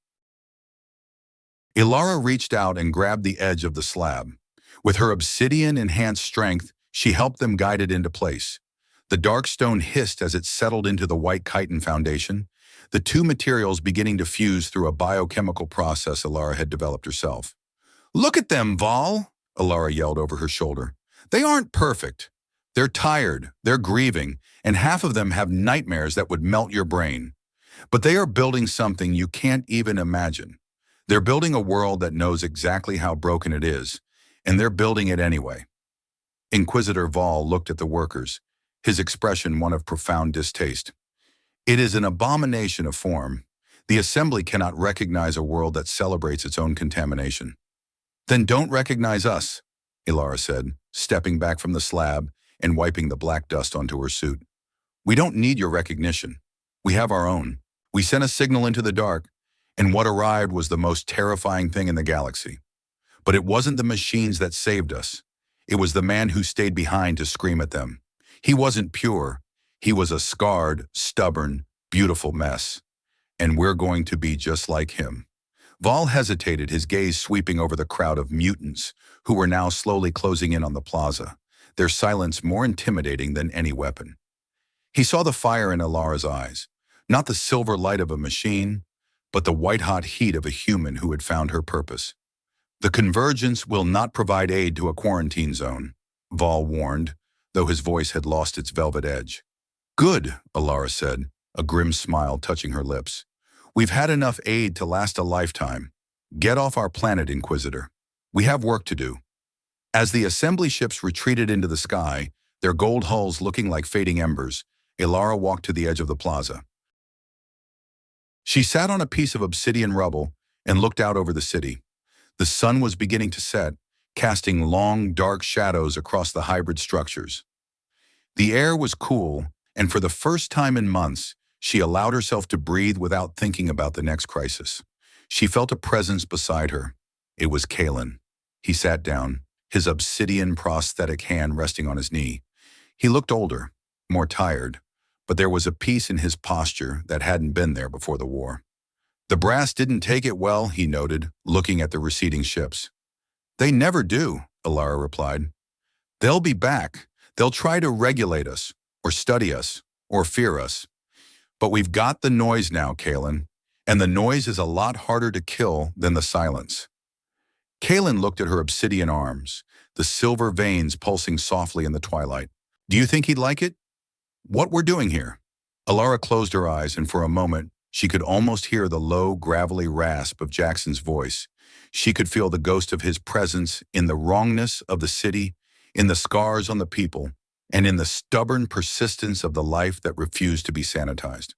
Elara reached out and grabbed the edge of the slab. With her obsidian-enhanced strength, she helped them guide it into place. The dark stone hissed as it settled into the white chitin foundation, the 2 materials beginning to fuse through a biochemical process Elara had developed herself. "Look at them, Vol!" Elara yelled over her shoulder. "They aren't perfect. They're tired, they're grieving, and half of them have nightmares that would melt your brain. But they are building something you can't even imagine. They're building a world that knows exactly how broken it is, and they're building it anyway." Inquisitor Vol looked at the workers, his expression one of profound distaste. "It is an abomination of form. The Assembly cannot recognize a world that celebrates its own contamination." "Then don't recognize us," Elara said, stepping back from the slab and wiping the black dust onto her suit. "We don't need your recognition. We have our own. We sent a signal into the dark, and what arrived was the most terrifying thing in the galaxy. But it wasn't the machines that saved us. It was the man who stayed behind to scream at them. He wasn't pure. He was a scarred, stubborn, beautiful mess. And we're going to be just like him." Vol hesitated, his gaze sweeping over the crowd of mutants who were now slowly closing in on the plaza, their silence more intimidating than any weapon. He saw the fire in Elara's eyes, not the silver light of a machine, but the white-hot heat of a human who had found her purpose. "The Convergence will not provide aid to a quarantine zone," Vol warned, though his voice had lost its velvet edge. "Good," Elara said, a grim smile touching her lips. "We've had enough aid to last a lifetime. Get off our planet, Inquisitor. We have work to do." As the assembly ships retreated into the sky, their gold hulls looking like fading embers, Elara walked to the edge of the plaza. She sat on a piece of obsidian rubble and looked out over the city. The sun was beginning to set, casting long, dark shadows across the hybrid structures. The air was cool, and for the first time in months, she allowed herself to breathe without thinking about the next crisis. She felt a presence beside her. It was Kalen. He sat down, his obsidian prosthetic hand resting on his knee. He looked older, more tired, but there was a peace in his posture that hadn't been there before the war. "The brass didn't take it well," he noted, looking at the receding ships. "They never do," Elara replied. "They'll be back. They'll try to regulate us, or study us, or fear us. But we've got the noise now, Kalen, and the noise is a lot harder to kill than the silence." Kalen looked at her obsidian arms, the silver veins pulsing softly in the twilight. "Do you think he'd like it? What we're doing here?" Elara closed her eyes, and for a moment, she could almost hear the low, gravelly rasp of Jackson's voice. She could feel the ghost of his presence in the wrongness of the city, in the scars on the people, and in the stubborn persistence of the life that refused to be sanitized.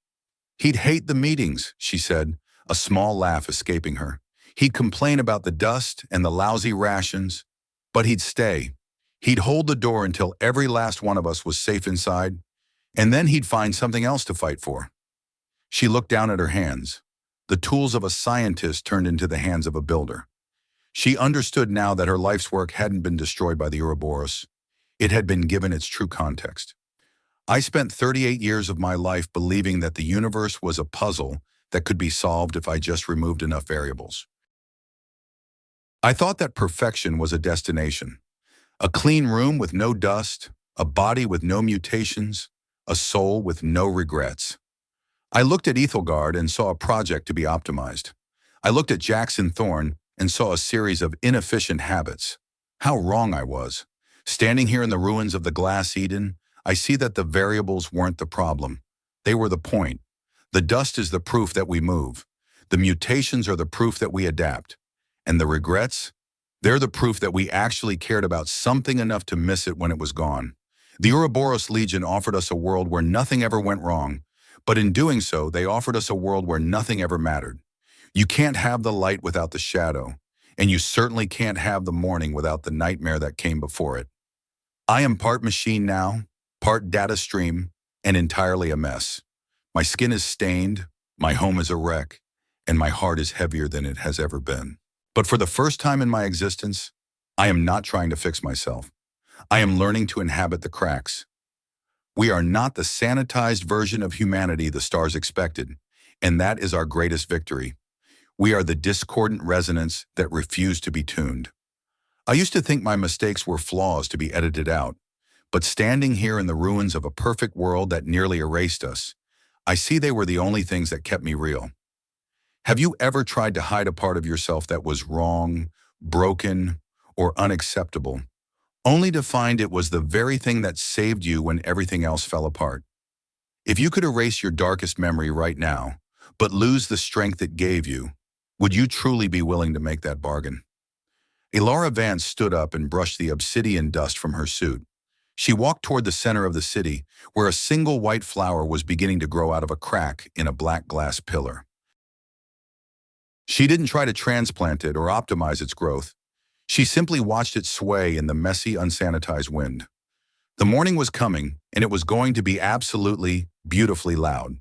"He'd hate the meetings," she said, a small laugh escaping her. "He'd complain about the dust and the lousy rations, but he'd stay. He'd hold the door until every last one of us was safe inside, and then he'd find something else to fight for." She looked down at her hands, the tools of a scientist turned into the hands of a builder. She understood now that her life's work hadn't been destroyed by the Ouroboros. It had been given its true context. I spent 38 years of my life believing that the universe was a puzzle that could be solved if I just removed enough variables. I thought that perfection was a destination. A clean room with no dust, a body with no mutations, a soul with no regrets. I looked at Aethelgard and saw a project to be optimized. I looked at Jackson Thorne and saw a series of inefficient habits. How wrong I was. Standing here in the ruins of the Glass Eden, I see that the variables weren't the problem. They were the point. The dust is the proof that we move. The mutations are the proof that we adapt. And the regrets? They're the proof that we actually cared about something enough to miss it when it was gone. The Ouroboros Legion offered us a world where nothing ever went wrong, but in doing so, they offered us a world where nothing ever mattered. You can't have the light without the shadow, and you certainly can't have the morning without the nightmare that came before it. I am part machine now, part data stream, and entirely a mess. My skin is stained, my home is a wreck, and my heart is heavier than it has ever been. But for the first time in my existence, I am not trying to fix myself. I am learning to inhabit the cracks. We are not the sanitized version of humanity the stars expected, and that is our greatest victory. We are the discordant resonance that refuse to be tuned. I used to think my mistakes were flaws to be edited out, but standing here in the ruins of a perfect world that nearly erased us, I see they were the only things that kept me real. Have you ever tried to hide a part of yourself that was wrong, broken, or unacceptable, only to find it was the very thing that saved you when everything else fell apart? If you could erase your darkest memory right now, but lose the strength it gave you, would you truly be willing to make that bargain? Elara Vance stood up and brushed the obsidian dust from her suit. She walked toward the center of the city, where a single white flower was beginning to grow out of a crack in a black glass pillar. She didn't try to transplant it or optimize its growth. She simply watched it sway in the messy, unsanitized wind. The morning was coming, and it was going to be absolutely, beautifully loud.